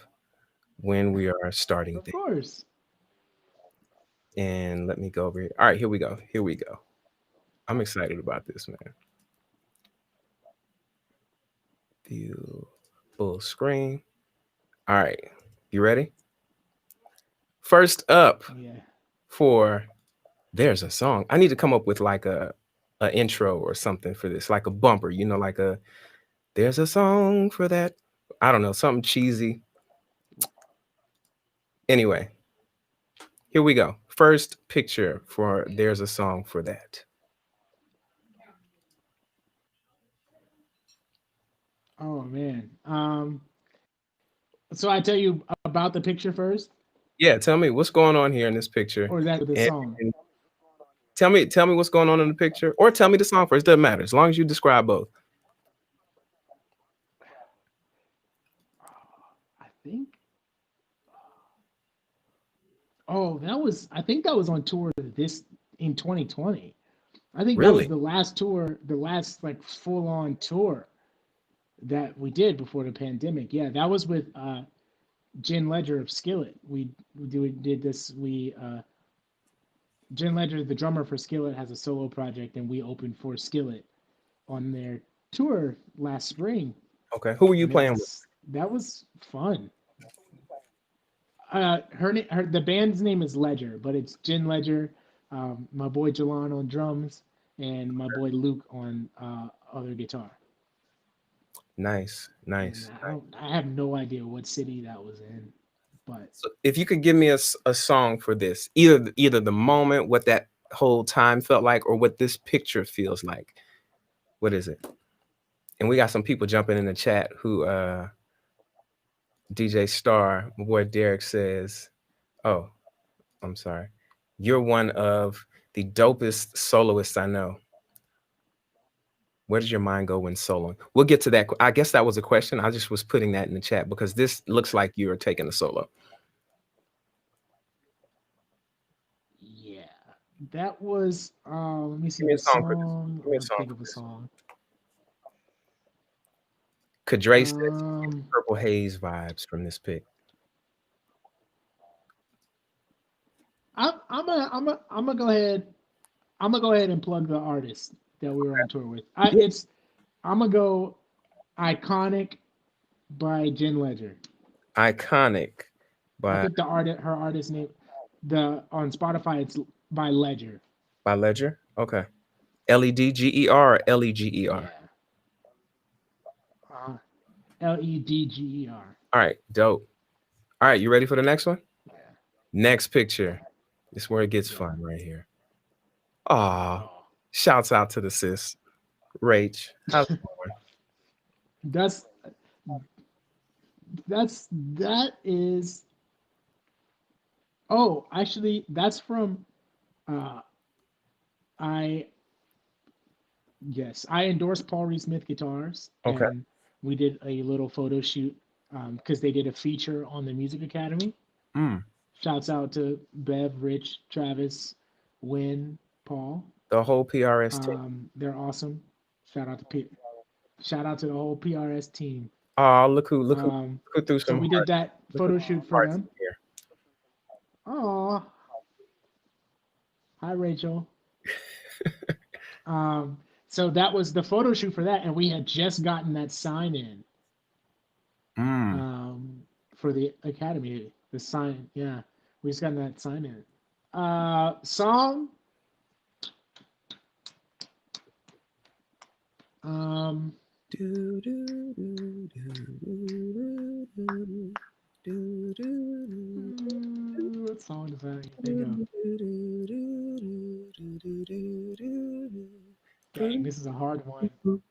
when we are starting Of things. course. And let me go over here. All right, here we go. Here we go. I'm excited about this, man. View full screen. All right, you ready? First up Yeah. for there's a song. I need to come up with like a intro or something for this, like a bumper, like a there's a song for that. I don't know, something cheesy. Anyway, here we go. First picture for there's a song for that. Oh man. So I tell you about the picture first, Yeah, tell me what's going on here in this picture, or that the and, song. and tell me what's going on in the picture, or tell me the song first. Doesn't matter as long as you describe both. I think. Oh, that was. I think that was on tour this in 2020. I think that was Really? the last tour, the last like full on tour that we did before the pandemic. Yeah, that was with Jen Ledger of Skillet. We did this. We Jen Ledger, the drummer for Skillet, has a solo project, and we opened for Skillet on their tour last spring, Okay. Who were you and it playing with? was that was fun. Her the band's name is Ledger, but it's Jen Ledger, my boy Jalon on drums, and my boy Luke on other guitar. Nice, And nice, nice. I have no idea what city that was in, but So if you could give me a song for this, either the moment, what that whole time felt like, or what this picture feels like, what is it? And we got some people jumping in the chat who DJ Star, my boy Derek says, "Oh, I'm sorry, you're one of the dopest soloists I know. Where does your mind go when soloing?" We'll get to that. I guess that was a question. I just was putting that in the chat because this looks like you're taking a solo. yeah, that was. Let me see Give me a the song for this. song. Give I me a want to song think for of a this. song. Kadre says he gets Um, Purple Haze vibes from this pic. I'm gonna go ahead. I'm gonna go ahead and plug the artist that we were on tour with. Yeah. It's I'm gonna go iconic by Jen Ledger. Iconic I by think her artist name, the on Spotify it's by Ledger. Ledger. Okay. Ledger or Leger. Yeah, uh, Ledger. All right, dope. All right, you ready for the next one? Yeah, Next picture. This is where it gets yeah. fun right here. Aw. Oh, Shouts out to the sis. Rach. How's it going? that's that is. Oh, actually, that's from. Uh, I Yes, I endorse Paul Reed Smith guitars, Okay. and we did a little photo shoot because they did a feature on the Music Academy. Mm, Shouts out to Bev, Rich, Travis, Win, Paul. the whole PRS team. They're awesome. Shout out to shout out to the whole PRS team. Oh, look Um, who threw so some we did hearts. that Look who photo threw shoot some for hearts them. in Oh, hi Rachel. Um, so that was the photo shoot for that, and we had just gotten that sign in here. Mm. for the academy. The sign, yeah, we just got that sign in. Song. Um, Do, do, do, do, do, do, do, what song does that think of? Dang, this is a hard one. Boom.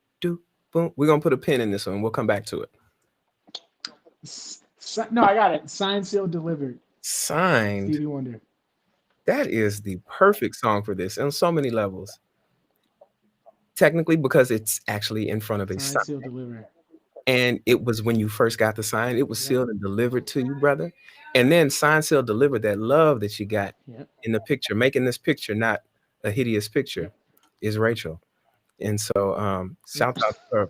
We're gonna put a pin in this one. We'll come back to it. No, I got it. Signed, sealed, delivered. Signed. Stevie Wonder. That is the perfect song for this on so many levels. Technically, because it's actually in front of a Signed, sign. sealed, delivered. And it was when you first got the sign, it was Yep. sealed and delivered to you, brother. And then signed, sealed, delivered, that love that you got Yep. in the picture, making this picture not a hideous picture, Yep. is Rachel. And so Yep. shout out to her.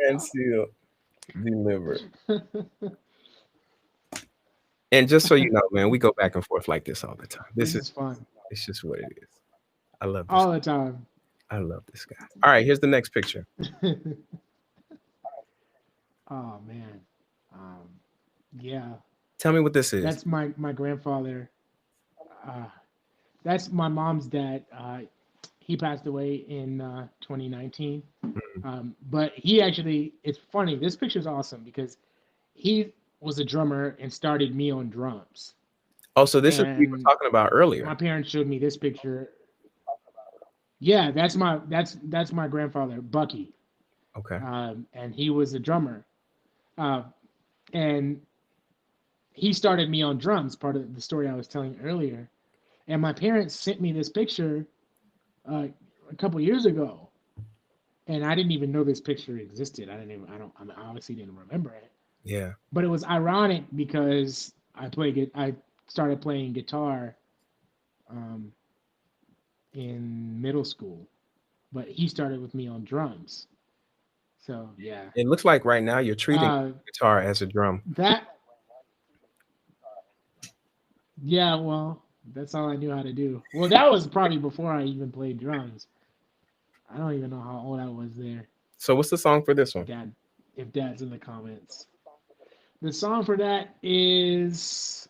Signed, sealed, delivered. And just so you know, man, we go back and forth like this all the time. This is fun. It's just what it is. I love this. All the time. I love this guy. All right, here's the next picture. Oh man. Um, yeah. Tell me what this is. That's my grandfather. Uh, that's my mom's dad. He passed away in 2019. But he actually, it's funny. This picture is awesome because he was a drummer and started me on drums. Oh, so this is what we were And talking about my earlier. parents showed me this picture. Yeah, that's my grandfather, Bucky. Okay. and he was a drummer. Uh, and he started me on drums, part of the story I was telling earlier. And my parents sent me this picture uh, a couple years ago, and I didn't even know this picture existed. I mean, obviously didn't remember it, Yeah. but it was ironic because I started playing guitar um, in middle school, but he started with me on drums. So yeah, It looks like right now you're treating uh, guitar as a drum. that yeah, well, that's all I knew how to do. Well, that was probably before I even played drums. I don't even know how old I was there. So what's the song for this one? Dad, if Dad's in the comments, the song for that is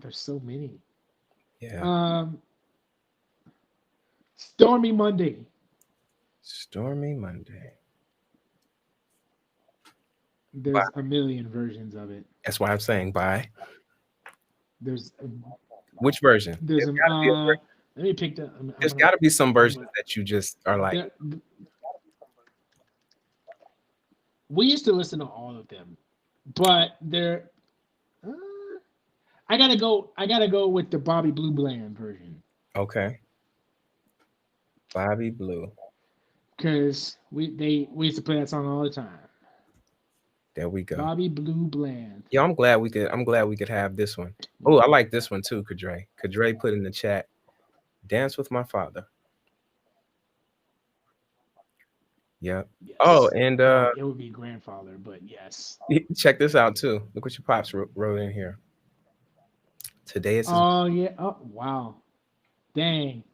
there's so many. Yeah. Um, Stormy Monday. Stormy Monday. There's Bye. a million versions of it. That's why I'm saying bye. There's a, Which version? there's an let me pick the I'm There's gonna got to be some I'm versions gonna that you just are like, there, we used to listen to all of them, but there uh, I gotta go with the Bobby Blue Bland version okay, Bobby Blue. because we used to play that song all the time. There we go. Bobby Blue Bland. Yeah, I'm glad we could have this one. Oh, Yeah. I like this one too, Kadre. Kadre put in the chat, Dance with My Father. Yep. Oh, Yes. and Well, it would be grandfather, but yes. check this out too. Look what your pops wrote in here. Today is his. Oh yeah. Oh wow. Dang.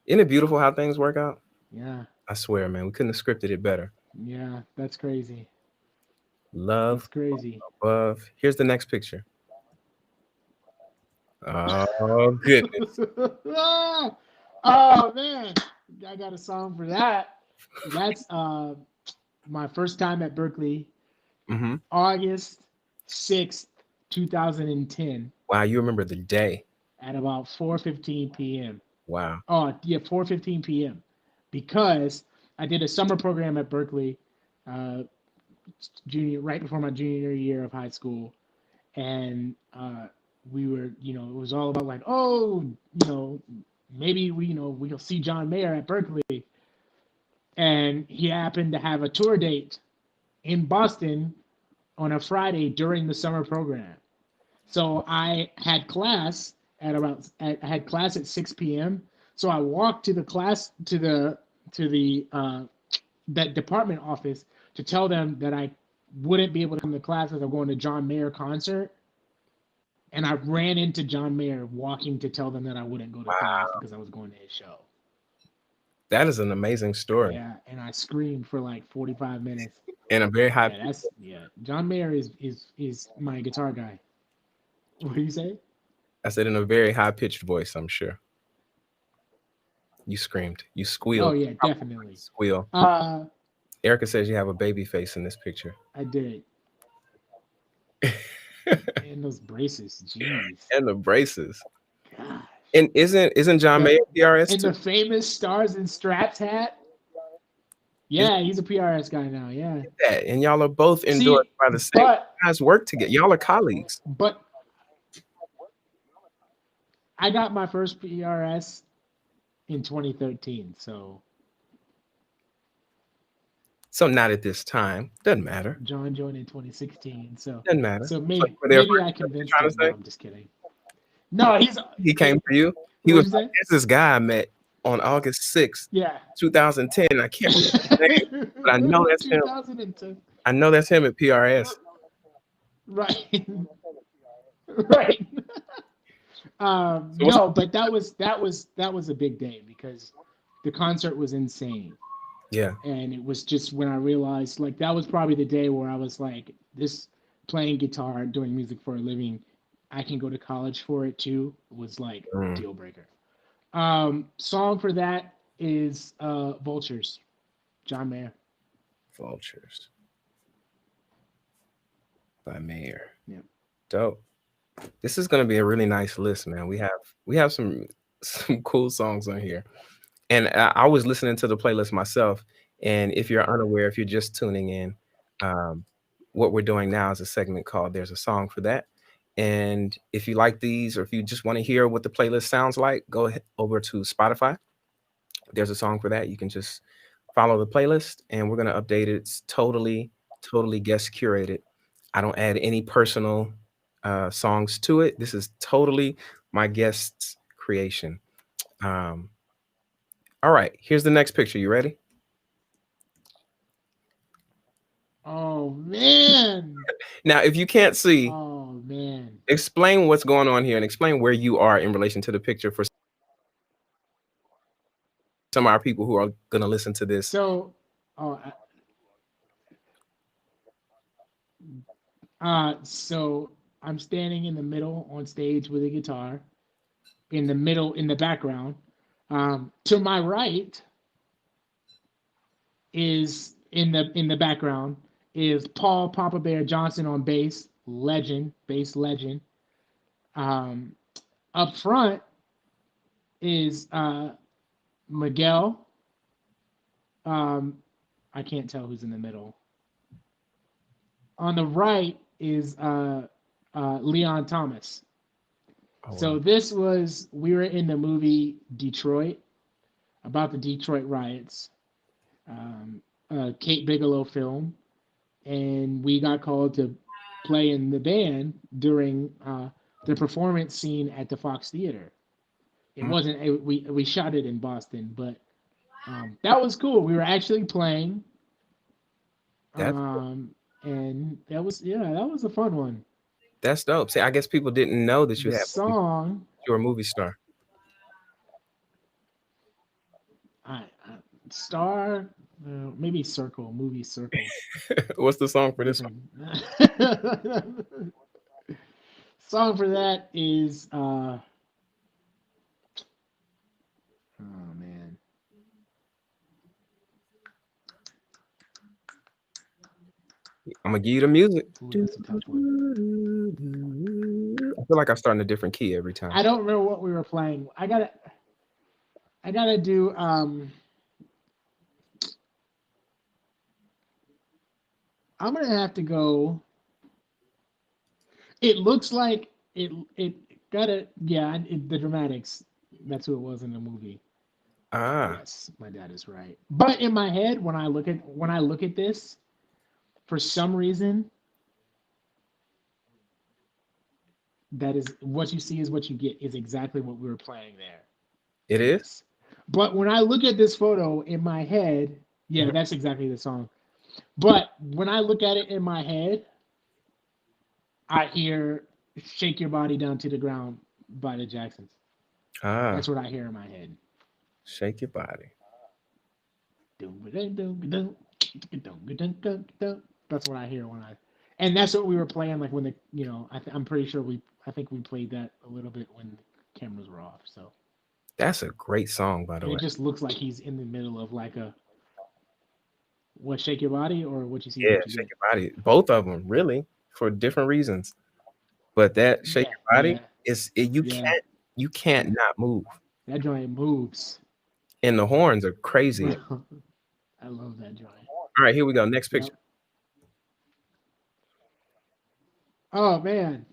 Isn't it beautiful how things work out? Yeah. I swear, man, we couldn't have scripted it better. Yeah. That's crazy. Love That's crazy. above. Here's the next picture. Oh goodness. Oh man, I got a song for that. That's my first time at Berkeley, Mm-hmm. August 6th, 2010, Wow, you remember the day. at about 4:15 p.m. Wow. Oh yeah, 4:15 p.m. Because I did a summer program at Berkeley, uh, junior right before my junior year of high school, and we were, it was all about like, oh, maybe we'll see John Mayer at Berkeley, and he happened to have a tour date in Boston on a Friday during the summer program. So I had class at 6 p.m. So I walked to the class to the that department office to tell them that I wouldn't be able to come to class as I'm going to John Mayer concert. And I ran into John Mayer walking to tell them that I wouldn't go to class Wow. because I was going to his show. That is an amazing story. Yeah, and I screamed for like 45 minutes. And a very high. Yeah. John Mayer is my guitar guy. What do you say? I said in a very high pitched voice, I'm sure. You screamed. You Oh squealed. yeah, definitely. Squeal. Erica says you have a baby face in this picture. I did. And those braces, jeez, And the braces. gosh. And isn't John Mayer The PRS and too? the famous stars and straps hat. Is Yeah, he's a PRS guy now. Yeah. that? And y'all are both endorsed See, by the same. but You guys work together. Y'all are colleagues. but I got my first PRS in 2013. So not at this time. Doesn't matter. John joined in 2016. Doesn't matter. So So maybe you were there maybe I first, you convinced trying to him. No, say? I'm just kidding. No, He came for you. He What'd was you like, say? there's this guy I met on August 6th, Yeah. 2010. I can't remember his name, but I know that's him. 2010. I know that's him at PRS. Right. Right. So what's No, but that was a big day because the concert was insane. yeah. And it was just when I realized, like, that was probably the day where I was like, this playing guitar, doing music for a living, I can go to college for it too, was like Mm, deal breaker. Song for that is Vultures, John Mayer. Vultures by Mayer. Yeah. Dope. This is gonna be a really nice list, man. We have some some cool songs on here. And I was listening to the playlist myself. And if you're unaware, if you're just tuning in, um, what we're doing now is a segment called "There's a Song for That." And if you like these, or if you just want to hear what the playlist sounds like, go ahead over to Spotify. There's a song for that. You can just follow the playlist, and we're gonna update it. It's totally guest curated. I don't add any personal songs to it. This is totally my guest's creation. Um, all right, here's the next picture. You ready? Oh man. Now, if you can't see, Oh man. explain what's going on here and explain where you are in relation to the picture for some of our people who are gonna listen to this. So, oh, so I'm standing in the middle on stage with a guitar. In the middle, in the background. To my right is in the background is Paul Papa Bear Johnson on bass, legend, bass legend. Um, Up front is Miguel. Um, I can't tell who's in the middle. On the right is Leon Thomas. Oh, So wow. this was we were in the movie Detroit about the Detroit riots, Kate Bigelow film, and we got called to play in the band during the performance scene at the Fox Theater. It Mm, wasn't we shot it in Boston, but that was cool. We were actually playing, that's um, and that was a fun one. that's dope. See, I guess people didn't know that you The had movie, song, you were a movie star. I star, maybe Circle, movie Circle, What's the song for this one? different. Song for that is oh man, I'm gonna give you the music. ooh, that's a tough one. I feel like I start in a different key every time. I don't remember what we were playing. I gotta do I'm gonna have to go. It looks like it got a yeah, the dramatics. That's who it was in the movie. Ah, Yes, my dad is right. But in my head, when I look at this, for some reason, that is what you see is what you get is exactly what we were playing there. it is? Yes. But when I look at this photo in my head, yeah, Mhm. that's exactly the song. But when I look at it in my head, I hear "Shake Your Body Down to the Ground" by the Jacksons. Ah, That's what I hear in my head. shake your body. That's what I hear when and that's what we were playing. Like when I'm pretty sure I think we played that a little bit when the cameras were off. So, That's a great song, by the and it way. just looks like he's in the middle of like a what shake your body or what you see is Yeah, what you shake get. your body. Both of them, really, for different reasons. But that shake Yeah, your body yeah, you yeah, can't yeah. not move. That joint moves, And the horns are bro. crazy. I love that joint. All right, here we go. Next picture. Yep. Oh man,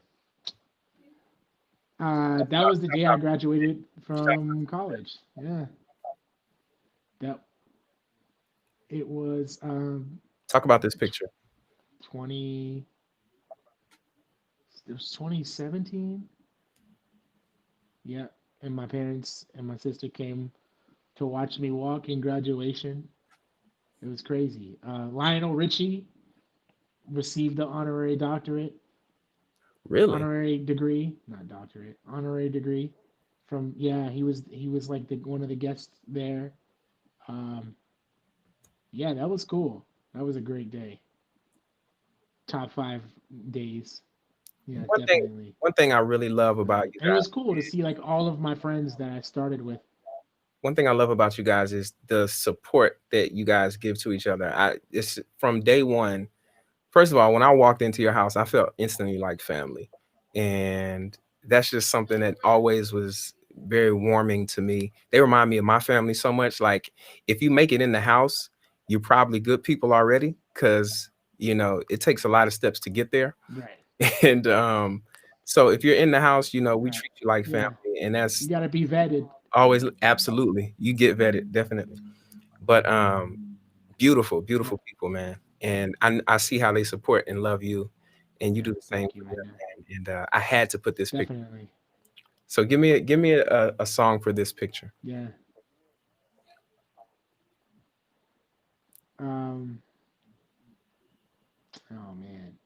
that was the day I graduated from college. Yeah, that it was Talk about this picture. 20. It was 2017. Yeah, and my parents and my sister came to watch me walk in graduation. It was crazy. Lionel Richie received the Really? honorary degree, not doctorate, honorary degree from yeah. He was like one of the guests there. Um, yeah, that was cool. That was a great day. Top 5 days. Yeah, One thing definitely. one thing I really love about you And it was guys cool to see like all of my friends that I started with. one thing I love about you guys is the support that you guys give to each other. It's from day one. First of all, when I walked into your house, I felt instantly like family. And that's just something that always was very warming to me. They remind me of my family so much. Like if you make it in the house, you're probably good people already, because it takes a lot of steps to get there. Right. And so if you're in the house, we Right. treat you like family, Yeah. and You that's got to be vetted. always absolutely, you get vetted, definitely. But beautiful, Yep. beautiful people, man. And I see how they support and love you, and you Yeah. do the same Thank you, for them, man. man. And I had to put this picture. Definitely. So give me a song for this picture. Yeah. Um. Oh man.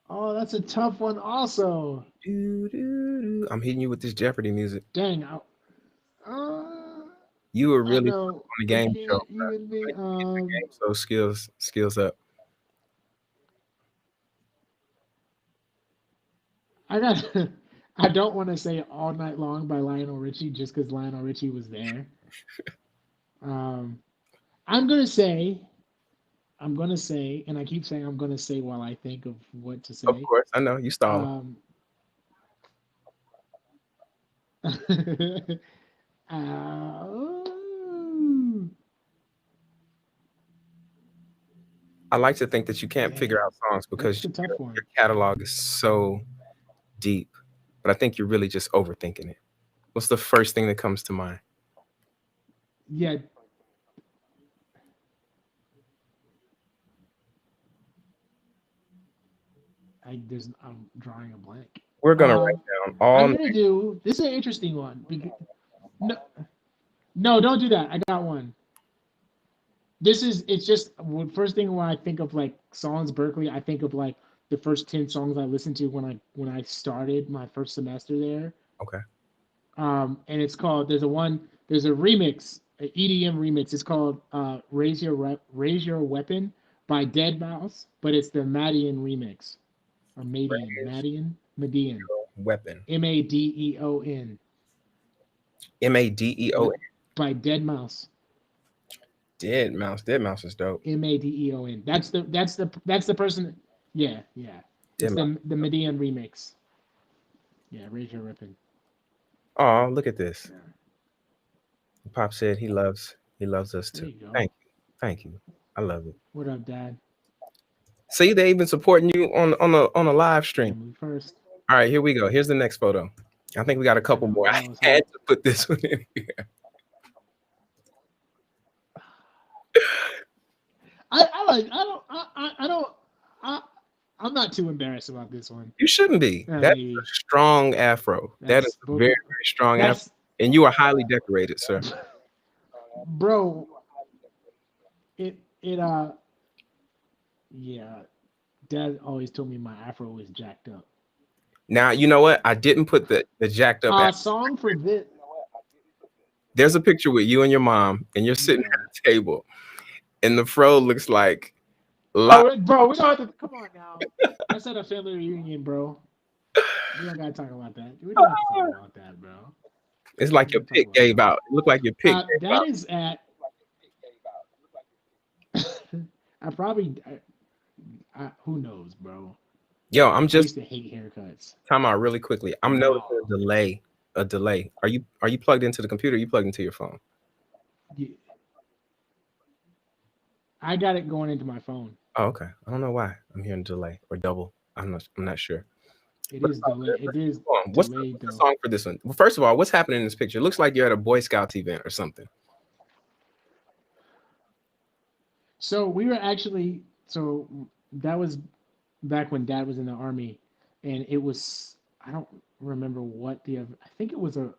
Oh, that's a tough one. Also, Doo, doo, doo. I'm hitting you with this Jeopardy music. dang. Uh, You were I really know on the it game show, can't bro. even be. Get the game show skills up. I got. I don't want to say "All Night Long" by Lionel Richie just because Lionel Richie was there. Um, I'm gonna say. I'm gonna say, and I keep saying I'm gonna say while I think of what to Of say. course, I know you stalling. Um, ooh, I like to think that you can't figure dang, out songs because that's a tough your one. catalog is so deep, but I think you're really just overthinking it. What's the first thing that comes to mind? Yeah, I'm drawing a blank. We're gonna Um, write down all I'm night. gonna do. This is an interesting one. No, no, don't do that. I got one. This is. It's just first thing when I think of like songs Berkeley, I think of like the first 10 songs I listened to when I started my first semester there. Okay. And it's called. There's a remix, an EDM remix. It's called Raise Your Weapon by Dead Mouse, but it's the Madian remix or Raise Madian, your weapon. Madeon, Madeon. yep, by Dead Mouse, Dead Mouse. Dead Mouse is dope. Madeon. That's the person. Yeah, yeah. Dead It's Mouse. the Madian remix. Yeah, Raise Your Weapon. Oh, look at this. Yeah, Pop said he loves us there too. you go. Thank you. Thank you. I love it. What up, Dad? See, they even supporting you on a live stream. Family first. All right, here we go. Here's the next photo. I think we got a I couple know more. I that was had hot. to put this one in here. I like. I don't. I I'm not too embarrassed about this one. You shouldn't be. That's a strong afro. That is That's a very, both. very strong afro. That's And you are highly decorated, sir. bro. It. Yeah. Dad always told me my afro was jacked up. Now, you know what? I didn't put the jacked up. Song for this. There's a picture with you and your mom, and you're sitting at Yeah. a table, and the fro looks like lot. Oh, bro, we don't have to. Come on now. That's at a family reunion, bro. We don't gotta talk about that. We don't have to talk about that, bro. It's We like don't your have to talk pick about gave that. out. It looked like your pick gave That out. is at. I probably. Who knows, bro? Yo, I'm I just used to hate haircuts. time out really quickly. I'm Now, noticing a delay. A delay. Are you plugged into the computer? Or you plugged into your phone? you- I got it going into my phone. Oh, okay. I don't know why I'm hearing delay or double. I'm not sure. It But is delayed. It is hold on. What's delayed the though. song for this one? Well, first of all, what's happening in this picture? It looks like you're at a Boy Scouts event or something. So we were actually. So that was back when Dad was in the army, and it was. I don't remember what the. I think it was a.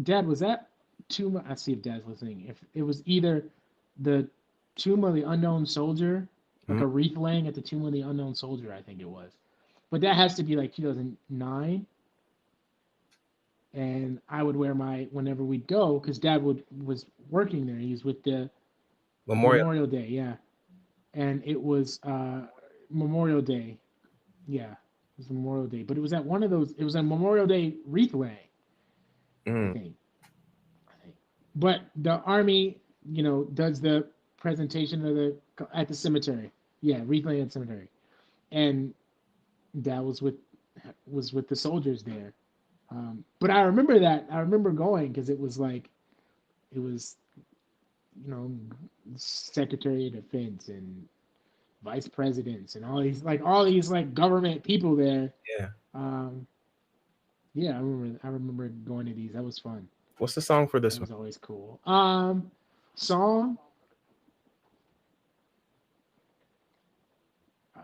Dad, was that tomb? I see if Dad's listening. If it was either the Tomb of the Unknown Soldier, like Mhm. a wreath laying at the Tomb of the Unknown Soldier, I think it was. But that has to be like 2009. And I would wear my whenever we'd go because Dad was working there. He was with the Memorial. Memorial Day, yeah, and it was Memorial Day, yeah, it was Memorial Day. But it was at one of those. It was a Memorial Day wreath laying, I Mm. think. But the army, does the presentation of the at the cemetery. Yeah, Wreath Laying at the Cemetery, and that was with the soldiers there. But I remember that. I remember going because it was like it was you know Secretary of Defense and vice presidents and all these like government people there. Yeah. Um, yeah, I remember going to these. That was fun. What's the song for That this one? was always cool. Song. Uh,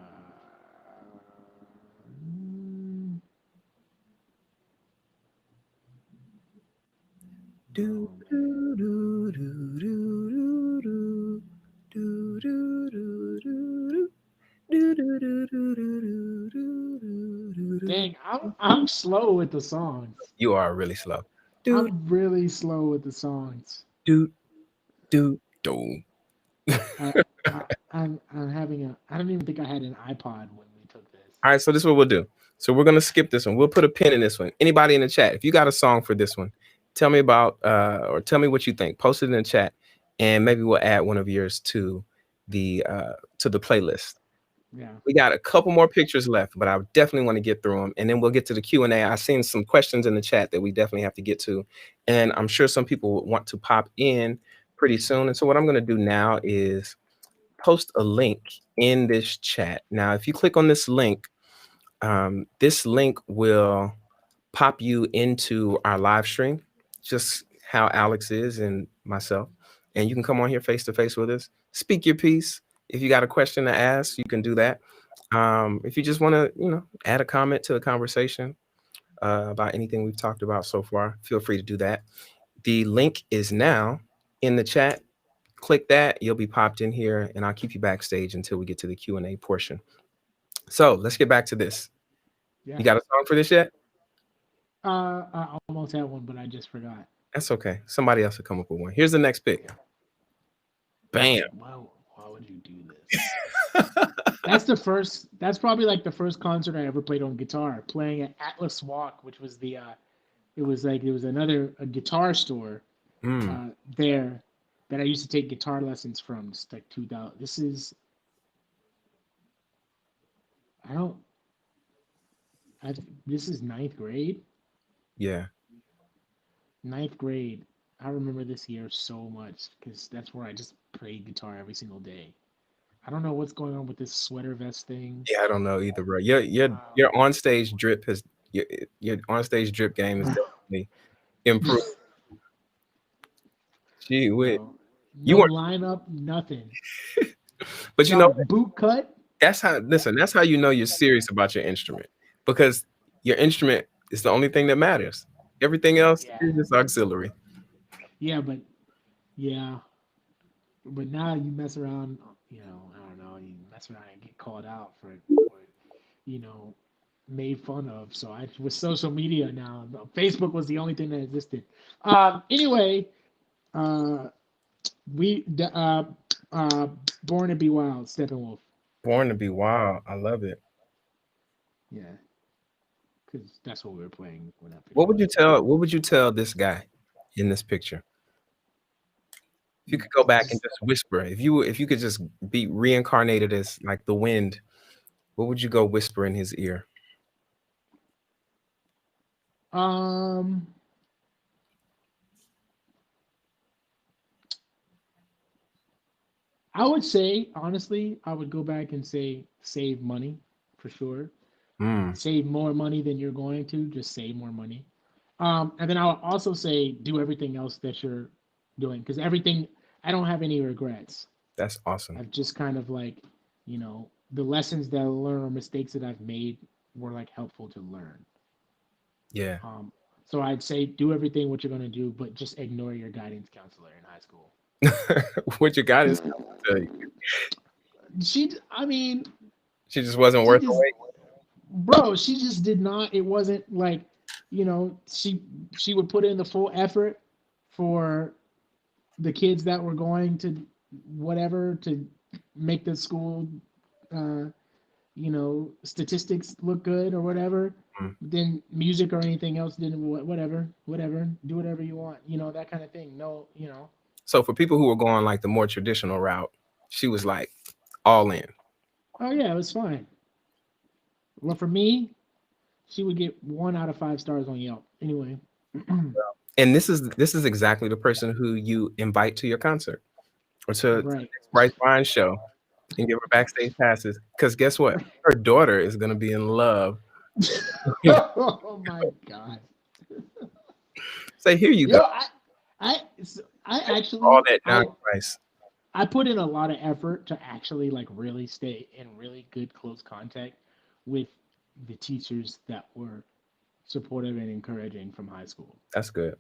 mm, Do oh man. do do do do do do do do do do do do do do do do do. Dang, I'm slow with the songs. You are really slow. Do I'm really slow with the songs. do do do. I, I'm having a. I don't even think I had an iPod when we took this. All right, so this is what we'll do. So we're gonna skip this one. We'll put a pin in this one. Anybody in the chat, if you got a song for this one, tell me about or tell me what you think. Post it in the chat, and maybe we'll add one of yours to the playlist. Yeah, We got a couple more pictures left, but I definitely want to get through them, and then we'll get to the Q&A. I've seen some questions in the chat that we definitely have to get to, and I'm sure some people would want to pop in pretty soon. And so what I'm going to do now is post a link in this chat. Now, if you click on this link will pop you into our live stream, just how Alex is and myself. And you can come on here face to face with us, speak your piece. If you got a question to ask, you can do that. If you just want to, add a comment to the conversation about anything we've talked about so far, feel free to do that. The link is now in the chat. Click that, you'll be popped in here, and I'll keep you backstage until we get to the Q&A portion. So let's get back to this. yeah. You got a song for this yet? I almost had one, but I just forgot. That's okay. Somebody else will come up with one. Here's the next pick. Bam. Why would you do this? That's the first. That's probably like the first concert I ever played on guitar. Playing at Atlas Walk, which was the. It was like it was a guitar store Mm, there that I used to take guitar lessons from. Just like 2000. This is. I don't. I, this is ninth grade. yeah. Ninth grade. I remember this year so much because that's where I just played guitar every single day. I don't know what's going on with this sweater vest thing. Yeah, I don't know either, bro. Your on stage drip has your on stage drip game is definitely improved. Gee, wait. Bro, You no weren't, lineup, nothing. but Got a boot cut. that's how you know you're serious about your instrument, because your instrument is the only thing that matters. Everything else Yeah, is just auxiliary. yeah, yeah, but now you mess around. I don't know. You mess around and get called out for you know, made fun of. So I with social media now, Facebook was the only thing that existed. Anyway, uh, we uh, Born to Be Wild, Steppenwolf. Born to be wild. I love it. Yeah, because that's what we were playing when that What picture would was you taken. tell what would you tell this guy in this picture? If you could go back and Just just whisper, if you could just be reincarnated as like the wind, what would you go whisper in his ear? um, I would say honestly, I would go back and say save money for sure. Mm, Save more money than you're going to. Just save more money. And then I would also say do everything else that you're doing because everything. I don't have any regrets. that's awesome. I've just kind of like, the lessons that I learned or mistakes that I've made were like helpful to learn. Yeah. Um, so I'd say do everything what you're gonna do, but just ignore your guidance counselor in high school. What you got is tell you. I mean, She just wasn't she worth the just, wait. bro, she just did not. It wasn't like, she would put in the full effort for the kids that were going to whatever to make the school uh, statistics look good or whatever. Mm. Then music or anything else didn't whatever, do whatever you want, that kind of thing. No, So for people who were going like the more traditional route, she was like all in. Oh yeah, it was fine. Well, for me, she would get 1 out of 5 stars on Yelp. Anyway, And this is exactly the person who you invite to your concert or to the right. next Bryce Bryan show and give her backstage passes. Because guess what? Her daughter is going to be in love. Oh my god. Say, here you go. Yo, I All actually that non-Bryce. I put in a lot of effort to actually like really stay in really good close contact with the teachers that were supportive and encouraging from high school. That's good.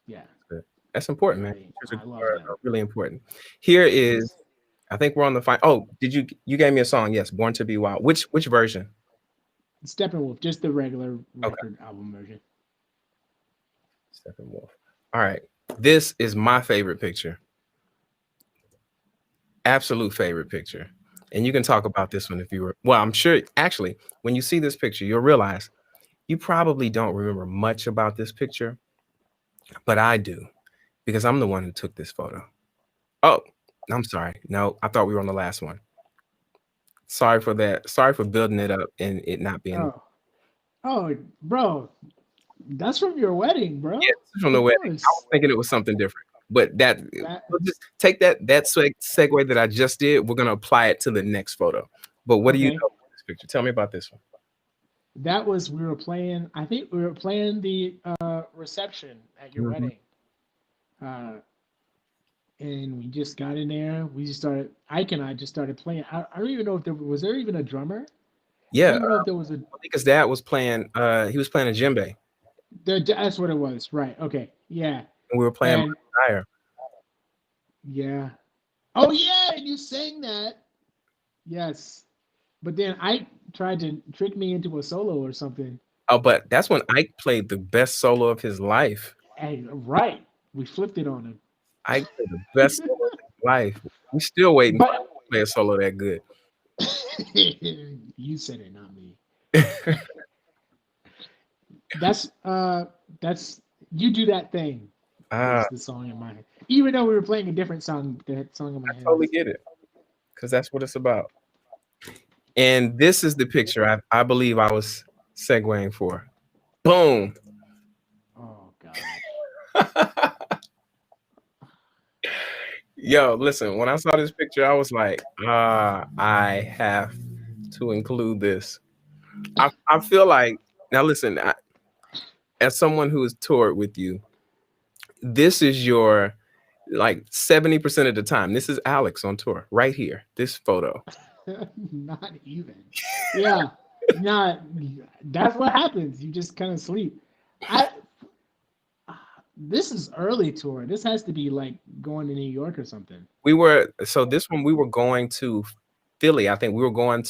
Yeah, Good. That's important, man. Teachers I love are them. really important. Here is, Yes, I think we're on the fine. Oh, you gave me a song? Yes, "Born to Be Wild." Which version? Steppenwolf, just the regular Okay, record album version. Steppenwolf. All right, this is my favorite picture. Absolute favorite picture. And you can talk about this one if you were. Well, I'm sure. Actually, when you see this picture, you'll realize you probably don't remember much about this picture, but I do because I'm the one who took this photo. Oh, I'm sorry. No, I thought we were on the last one. Sorry for that. Sorry for building it up and it not being. Oh, oh, bro, that's from your wedding, Yeah, bro. this is from the Of wedding. I was course. thinking it was something different, but That we'll just take that segue that I just did. We're gonna apply it to the next photo. But what do you okay. know about this picture? Tell me about this one. That was we were playing. I think we were playing the reception at your Mhm. wedding. Uh, and we just got in there. We just started. Ike and I just started playing. I don't even know if there was there even a drummer. I Yeah, don't even know if there was a. Malika's dad was playing. He was playing a djembe, That's what it was, right? Okay, yeah, and we were playing and Michael Dyer. yeah. Oh yeah, and you sang that. Yes, but then Ike tried to trick me into a solo or something. Oh, but that's when Ike played the best solo of his life. Hey, right, we flipped it on Ike played the best solo of his life. We still waiting for him but to play a solo that good. you said it, not me. That's that's you do that thing Ah, is the song in my head. Even though we were playing a different song, the song in I my head totally is get it because that's what it's about. And this is the picture I believe I was segueing for. Boom. oh gosh. Yo, listen, when I saw this picture, I was like, I have to include this. I feel like, now listen, as someone who has toured with you, this is your like 70% of the time. This is Alex on tour right here. This photo. Not even. Yeah. Not that's what happens. You just kind of sleep. I this is early tour. This has to be like going to New York or something. So this one we were going to Philly. I think we were No, going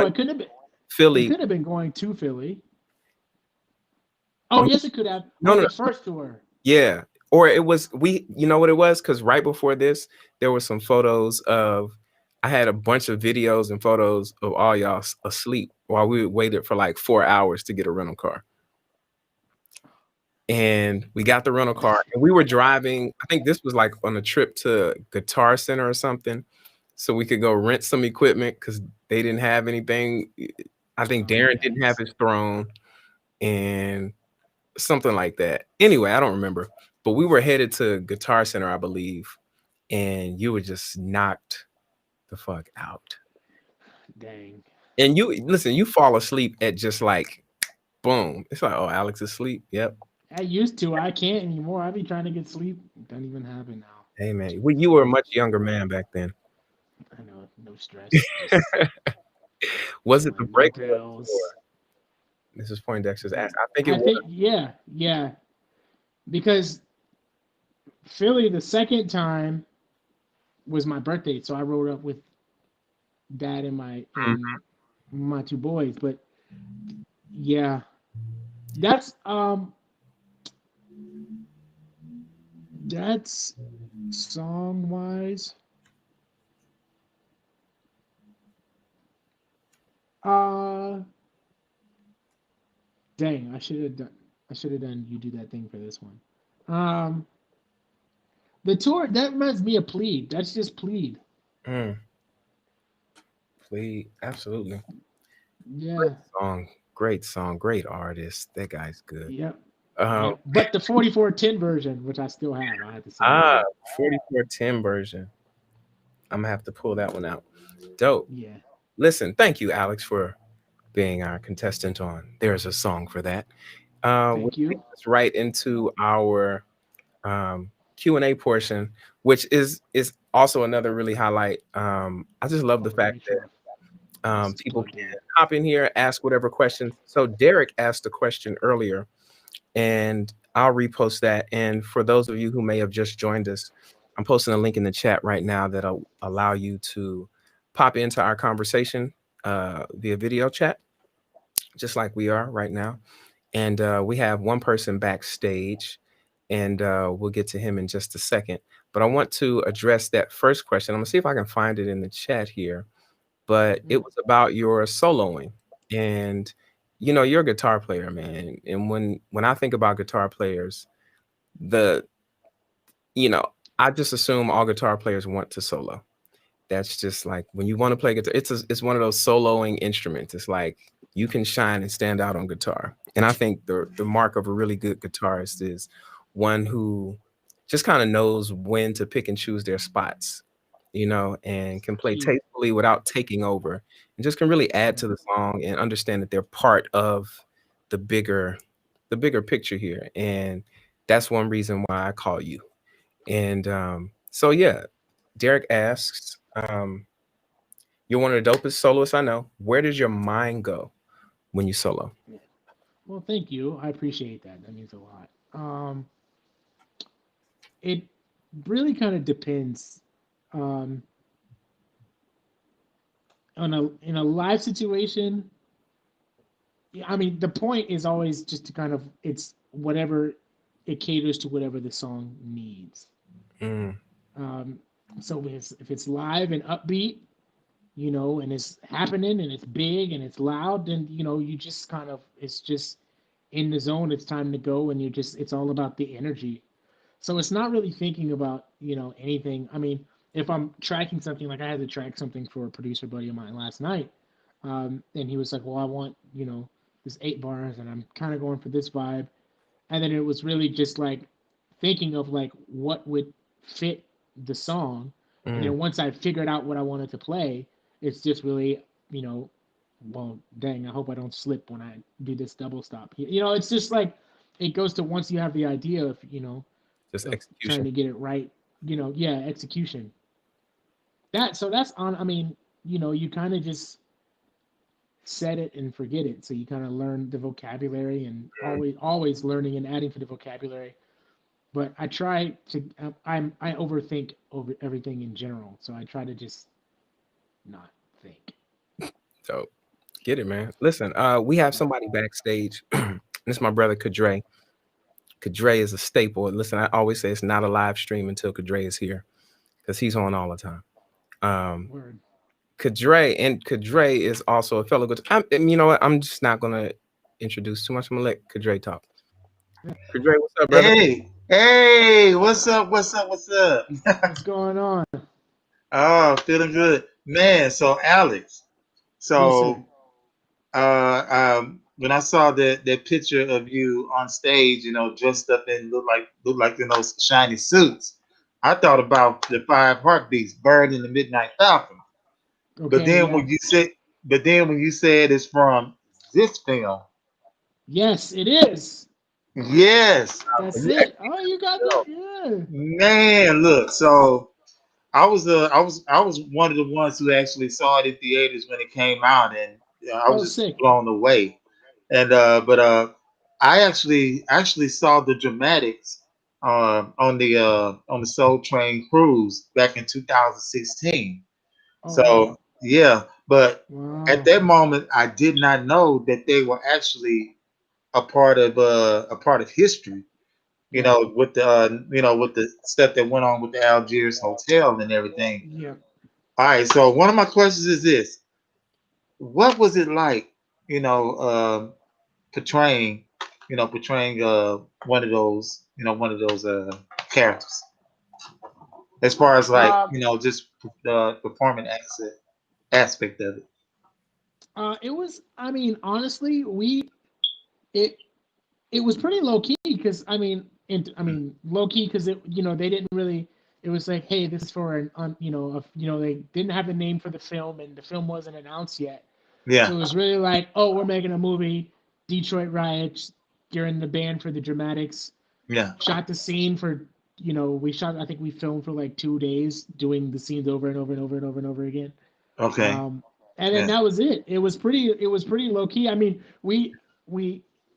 it couldn't have been it Philly. could have been going to Philly. Oh, yes, it could have. No, Oh, no, the first tour. yeah. Or it was you know what it was? Because right before this, there were some photos of I had a bunch of videos and photos of all y'all asleep while we waited for like 4 hours to get a rental car. And we got the rental car and we were driving. I think this was like on a trip to Guitar Center or something. So we could go rent some equipment because they didn't have anything. I think Oh Darren didn't have yes. his throne and something like that. Anyway, I don't remember. But we were headed to Guitar Center, I believe, and you were just knocked the fuck out. Dang. And you listen, you fall asleep at just like boom. It's like, oh, Alex is asleep. Yep. I used to. I can't anymore. I be trying to get sleep. Doesn't even happen now. Hey man, you were a Sleep. much younger man back then. I know. No stress. Just Was it the chilling. No break or was it the tour? bills. This is Poindexter's ask. Yeah. I think it I was. think. Yeah. Yeah. Because Philly the second time was my birthday, so I rode up with dad Mm. and my two boys. But yeah, that's that's song wise. Uh, dang, I should have done. I should have done. You do that thing for this one. Um, The tour that reminds me of Plead. That's just Plead. Mm, please, absolutely. Great Yeah. song. Great song. Great artist. That guy's good. Yep. Um, Yep. But the 4410 version, which I still have, I have to send it to ah, you. 4410 version. I'm gonna have to pull that one out. Dope. Yeah. Listen, thank you, Alex, for being our contestant on There's a Song for That. Which Thank you. takes us right into our Q&A portion, which is also another really highlight. I just love the Oh, let fact me that try. It's people plugged can in. hop in here, ask whatever questions. So Derek asked a question earlier, and I'll repost that. And for those of you who may have just joined us, I'm posting a link in the chat right now that'll allow you to pop into our conversation via video chat, just like we are right now. And we have one person backstage, and we'll get to him in just a second. But I want to address that first question. I'm gonna see if I can find it in the chat here. But it Mm, was about your soloing, and you're a guitar player, man. And when I think about guitar players, the you know I just assume all guitar players want to solo. That's just like when you want to play guitar, it's one of those soloing instruments. It's like you can shine and stand out on guitar. And I think the mark of a really good guitarist is one who just kind of knows when to pick and choose their spots, and can play key. tastefully without taking over, and just can really add Yeah. to the song and understand that they're part of the bigger the bigger picture here. And that's one reason why I call you. And so yeah, Derek asks, you're one of the dopest soloists I know. Where does your mind go when you solo? Yeah. Well, thank you. I appreciate that. That means a lot. It really kind of depends um, on a in a live situation. Yeah, I mean, the point is always just to kind of it's whatever it caters to whatever the song needs. Mm, Um, so if it's live and upbeat, and it's happening and it's big and it's loud, then you just kind of it's just in the zone. It's time to go, and it's all about the energy. So it's not really thinking about anything. I mean, if I'm tracking something, like I had to track something for a producer buddy of mine last night, and he was like, "Well, I want this 8 bars, and I'm kind of going for this vibe." And then it was really just like thinking of like what would fit the song. And mm. then once I figured out what I wanted to play, it's just really, you know, well, dang, I hope I don't slip when I do this double stop. It's just like it goes to once you have the idea of, Just of trying execution. to get it right, yeah, execution. That's on, I mean, you kind of just set it and forget it. So you kind of learn the vocabulary and Mm. always learning and adding to the vocabulary. But I try to I overthink over everything in general, so I try to just not think. So get it, man. Listen, we have Yeah. somebody backstage. This is my brother Kadre. Kadre is a staple. Listen, I always say it's not a live stream until Kadre is here because he's on all the time. Um, Word. Kadre is also a fellow good. And you know what? I'm just not gonna introduce too much. I'm gonna let Kadre talk. Kadre, what's up, brother? Hey, hey, what's up? What's up? What's up? What's going on? Oh, feeling good, man. So, Alex, Yes, sir. so when I saw that picture of you on stage, dressed up and look like in those shiny suits, I thought about the Five Heartbeats, Bird in the Midnight Falcon. But Okay. then Yeah. when you said, but then when you said it's from this film, Yes, it is. yes, That's You it. actually Oh, you got know. that? Yeah. man, look, so. I was one of the ones who actually saw it in theaters when it came out, and I was Oh, just sick. blown away. And I actually saw the dramatics on the Soul Train cruise back in 2016. Oh, wow. So yeah, but at Wow. that moment, I did not know that they were actually a part of history, Yeah. with the stuff that went on with the Algiers hotel and everything. Yeah. All right, so one of my questions is this: what was it like, portraying, one of those characters? as far as like Uh, just the performing aspect of it. it was. I mean, honestly, it it was pretty low key because low key because they didn't really. It was like, hey, this is for they didn't have a name for the film and the film wasn't announced yet. Yeah, So it was really like, oh, we're making a movie, Detroit riots. You're in the band for the dramatics. yeah. Shot the scene for we shot. I think we filmed for like 2 days doing the scenes over and over and over and over and over again. Okay. Um, and then Yeah, that was it. It was pretty low key. I mean, we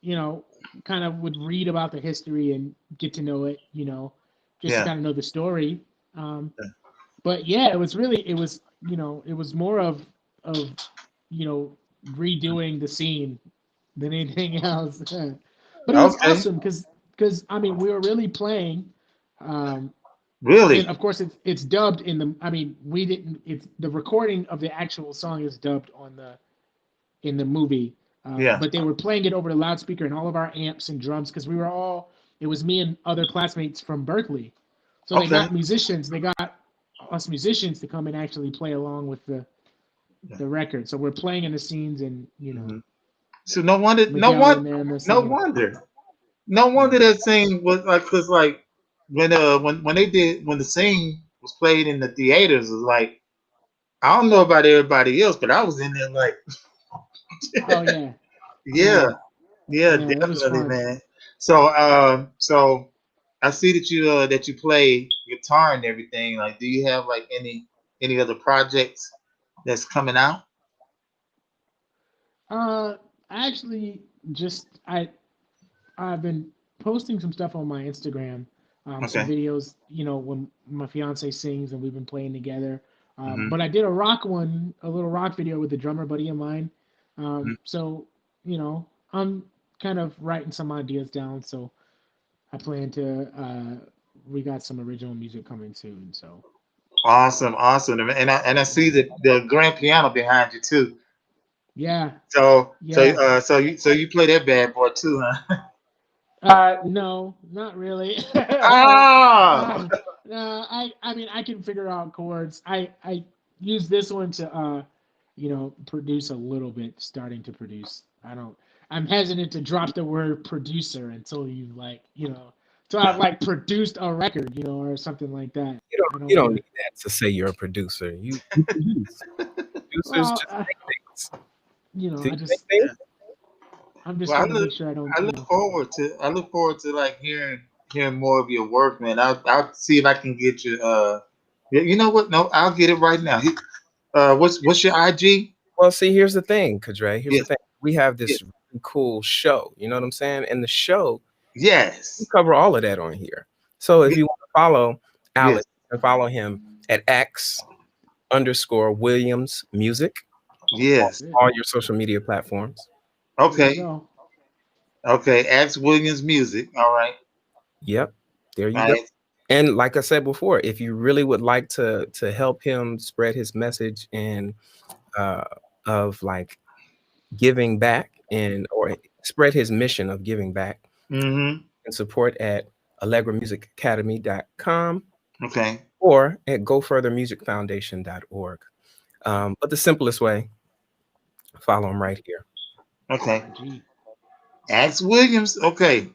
you know kind of would read about the history and get to know it, just to yeah. kind of know the story. Um, but yeah, it was more of you know redoing the scene than anything else. But it was Okay. awesome because I mean we were really playing. Um, and Really? of course it's dubbed in the I mean we didn't it's the recording of the actual song is dubbed on the in the movie, Yeah. but they were playing it over the loudspeaker and all of our amps and drums because we were all it was me and other classmates from Berkeley, so they Okay. got musicians, they got us musicians to come and actually play along with Yeah. the record, so we're playing in the scenes and Hmm. So no wonder, Miguel in there and they're no singing. wonder, no Yeah. wonder that scene was like, cause like when they did when the scene was played in the theaters, it was like I don't know about everybody else, but I was in there like, Oh yeah. yeah, Yeah. yeah, Yeah. That was definitely, fun. man. So so I see that you play guitar and everything. Like, do you have like any other projects that's coming out? Uh, actually, just I've been posting some stuff on my Instagram, some Okay. videos. When my fiance sings and we've been playing together. Hmm. But I did a little rock video with a drummer buddy of mine. So I'm kind of writing some ideas down. So I plan to. We got some original music coming soon. So Awesome, awesome, and I see the grand piano behind you too. yeah, yeah. So you play that bad boy too, huh? No, not really. Ah, No, I mean, I can figure out chords. I use this one to, produce a little bit, starting to produce. I'm hesitant to drop the word producer until so I've like produced a record, or something like that. I don't You want don't to, need that to say you're a producer. You produce. Producers well, just make things. Do I you make just, things? I'm just well, trying to make sure I don't, I look forward to like hearing more of your work, man. I'll see if I can get you. Yeah, you know what? No, I'll get it right now. What's your IG? Well, see, here's the thing, Kadre. Here's the Yes, thing. We have yes, this really cool show. You know what I'm saying? And the show, we yes, cover all of that on here. So if yes, you want to follow yes, Alex and follow him at X_Williams Music on yes. that's it. all your social media platforms. There you Okay, go. okay. Axe Williams Music. All right, Yep. There you all go. right. And like I said before, if you really would like to help him spread his message and uh of like giving back and or spread his mission of giving back Mm-hmm. and support at allegramusicacademy.com Okay, or at gofurthermusicfoundation.org. But the simplest way, follow him right here. okay. IG. Axe Williams. Okay,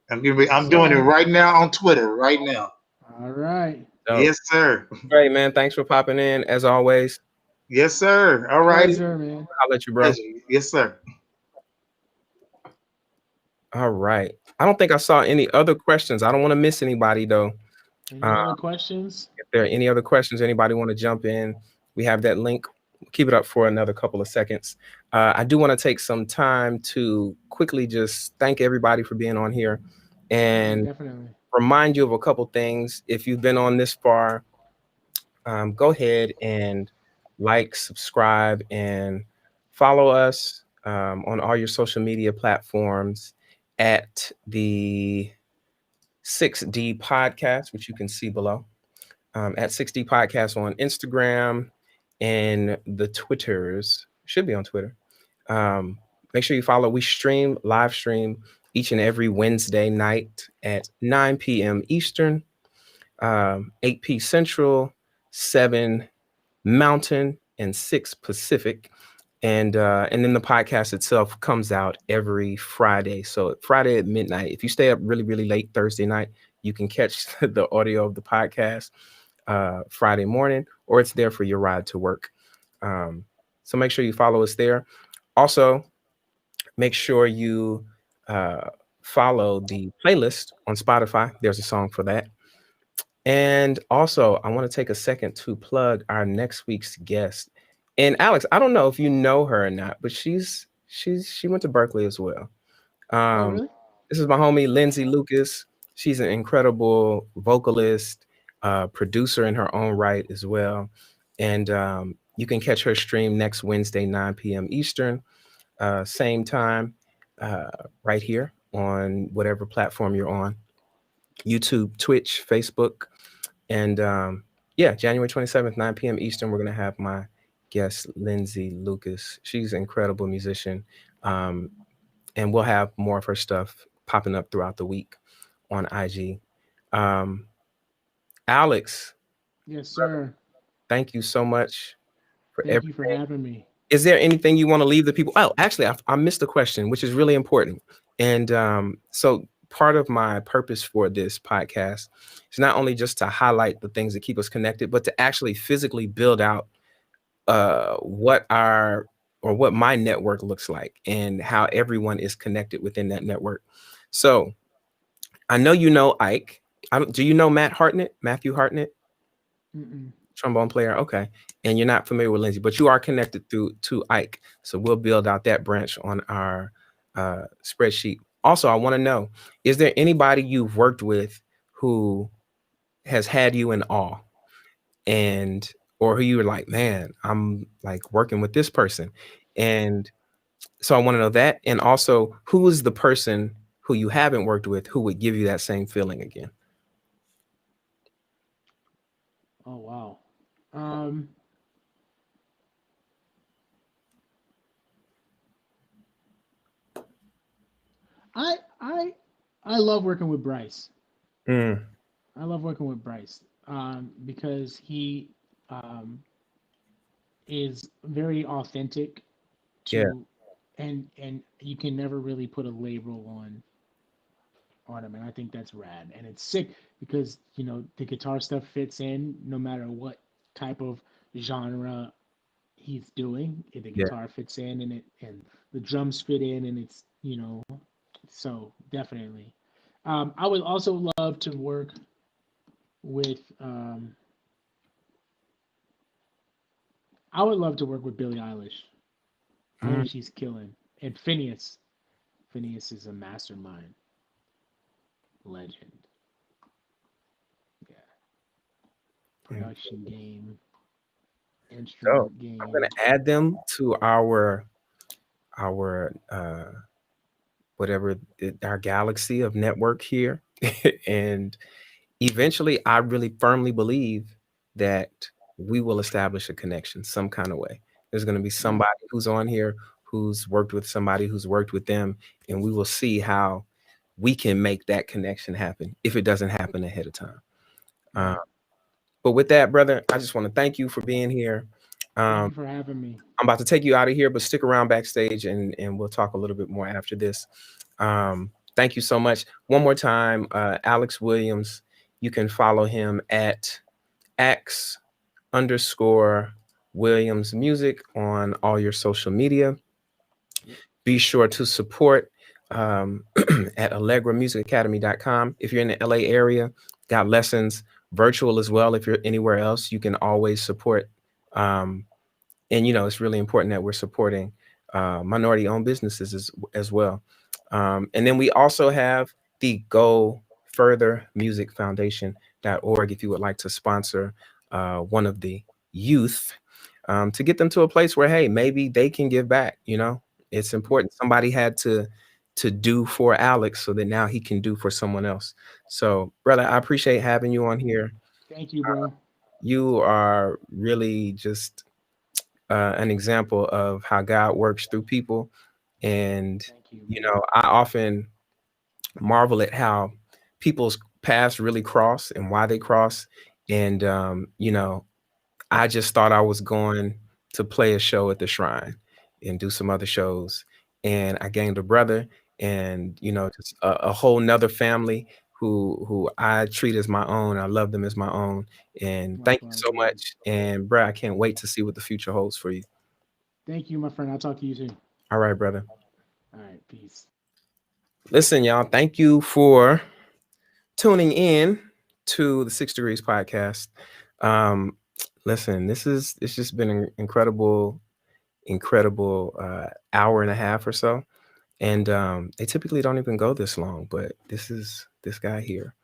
I'm Yes, doing it sir. right now on Twitter. Right now. All right. So Yes, sir. great, man. Thanks for popping in as always. Yes, sir. All righty. Pleasure, man. I'll let you, bro. Pleasure. Yes, sir. All right. I don't think I saw any other questions. I don't want to miss anybody though. Any Uh, other questions? if there are any other questions, anybody want to jump in, we have that link. Keep it up for another couple of seconds. I do want to take some time to quickly just thank everybody for being on here Yeah, and definitely. remind you of a couple things. If you've been on this far, go ahead and like, subscribe, and follow us on all your social media platforms at the 6D Podcast, which you can see below. At 6D Podcast on Instagram and the Twitters. Should be on Twitter. Um, Make sure you follow. We live stream each and every Wednesday night at 9 p.m. Eastern. 8 p Central, 7 Mountain, and 6 Pacific. And then the podcast itself comes out every Friday. So Friday at midnight. If you stay up really, really late Thursday night, you can catch the audio of the podcast Friday morning, or it's there for your ride to work. So make sure you follow us there. Also, make sure you uh, follow the playlist on Spotify. There's a song for that. And also, I want to take a second to plug our next week's guest. And Alex, I don't know if you know her or not, but she went to Berkeley as well. Oh, Um, really? this is my homie Lindsay Lucas. She's an incredible vocalist, producer in her own right as well. And you can catch her stream next Wednesday, 9 p.m. Eastern, same time, uh, right here on whatever platform you're on: YouTube, Twitch, Facebook. And yeah, January 27th, 9 p.m. Eastern, we're going to have my guest, Lindsay Lucas. She's an incredible musician. Um, and we'll have more of her stuff popping up throughout the week on IG. Um, Alex, Yes, brother, sir. thank you so much for Thank you for everything. having me. Is there anything you want to leave the people? Oh, actually, I missed a question, which is really important. And so part of my purpose for this podcast is not only just to highlight the things that keep us connected, but to actually physically build out what our or what my network looks like and how everyone is connected within that network. So I know you know Ike. Do you know Matthew Hartnett? Mm-mm. Trombone player. Okay. And you're not familiar with Lindsay, but you are connected through to Ike. So we'll build out that branch on our spreadsheet. Also, I want to know, is there anybody you've worked with who has had you in awe, and or who you were like, man, I'm like working with this person? And so I want to know that. And also, who is the person who you haven't worked with who would give you that same feeling again? Oh, wow. Um, I I I love working with Bryce. Mm, I love working with Bryce because he um, is very authentic yeah. to, and you can never really put a label on him, and I think that's rad. And it's sick because the guitar stuff fits in no matter what type of genre he's doing. The Yeah. guitar fits in, and the drums fit in, and it's so definitely. I would also love to work with I would love to work with Billie Eilish. I Mm, think she's killing. And Phineas. Phineas is a mastermind legend. Yeah. yeah. Production game, So instrument I'm gonna game. add them to our whatever our galaxy of network here. And eventually I really firmly believe that we will establish a connection some kind of way. There's going to be Yeah. somebody who's on here who's worked with somebody who's worked with them, and we will see how we can make that connection happen if it doesn't happen ahead of time. uh, Yeah. but with that, brother, I just want to thank you for being here. Thank um, you for having me. I'm about to take you out of here, but stick around backstage, and we'll talk a little bit more after this. Thank you so much. One more time, Alex Williams. You can follow him at X underscore Williams Music on all your social media. Yep. Be sure to support at AllegraMusicAcademy.com. If you're in the LA area, got lessons virtual as well. If you're anywhere else, you can always support. Um, and it's really important that we're supporting minority-owned businesses as well. And then we also have the Go Further Music Foundation.org if you would like to sponsor one of the youth, to get them to a place where, hey, maybe they can give back. It's important. Somebody had to do for Alex so that now he can do for someone else. So, brother, I appreciate having you on here. Thank you, bro. You are really just an example of how God works through people. And, Thank you, man. I often marvel at how people's paths really cross and why they cross. And I just thought I was going to play a show at the shrine and do some other shows. And I gained a brother and, just a whole nother family who I treat as my own. I love them as my own. And thank you Likewise, so man. much. And bruh, I can't wait to see what the future holds for you. Thank you, my friend. I'll talk to you soon. All right, brother. All right, peace. Listen, y'all, thank you for tuning in to the 6 Degrees podcast. Um, listen, it's just been an incredible hour and a half or so. And they typically don't even go this long, but this is this guy here.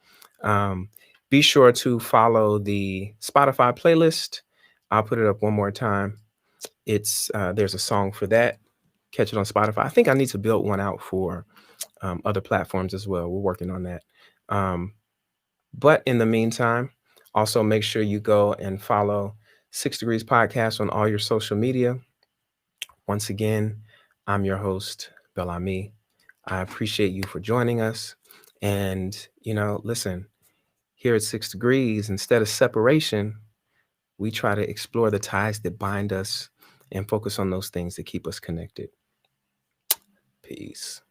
Um, be sure to follow the Spotify playlist. I'll put it up one more time. It's there's a song for that. Catch it on Spotify. I think I need to build one out for other platforms as well. We're working on that. But in the meantime, also make sure you go and follow 6 Degrees Podcast on all your social media. Once again, I'm your host, Bel-Ami. I appreciate you for joining us. And, listen, here at 6 Degrees, instead of separation, we try to explore the ties that bind us and focus on those things that keep us connected. Peace.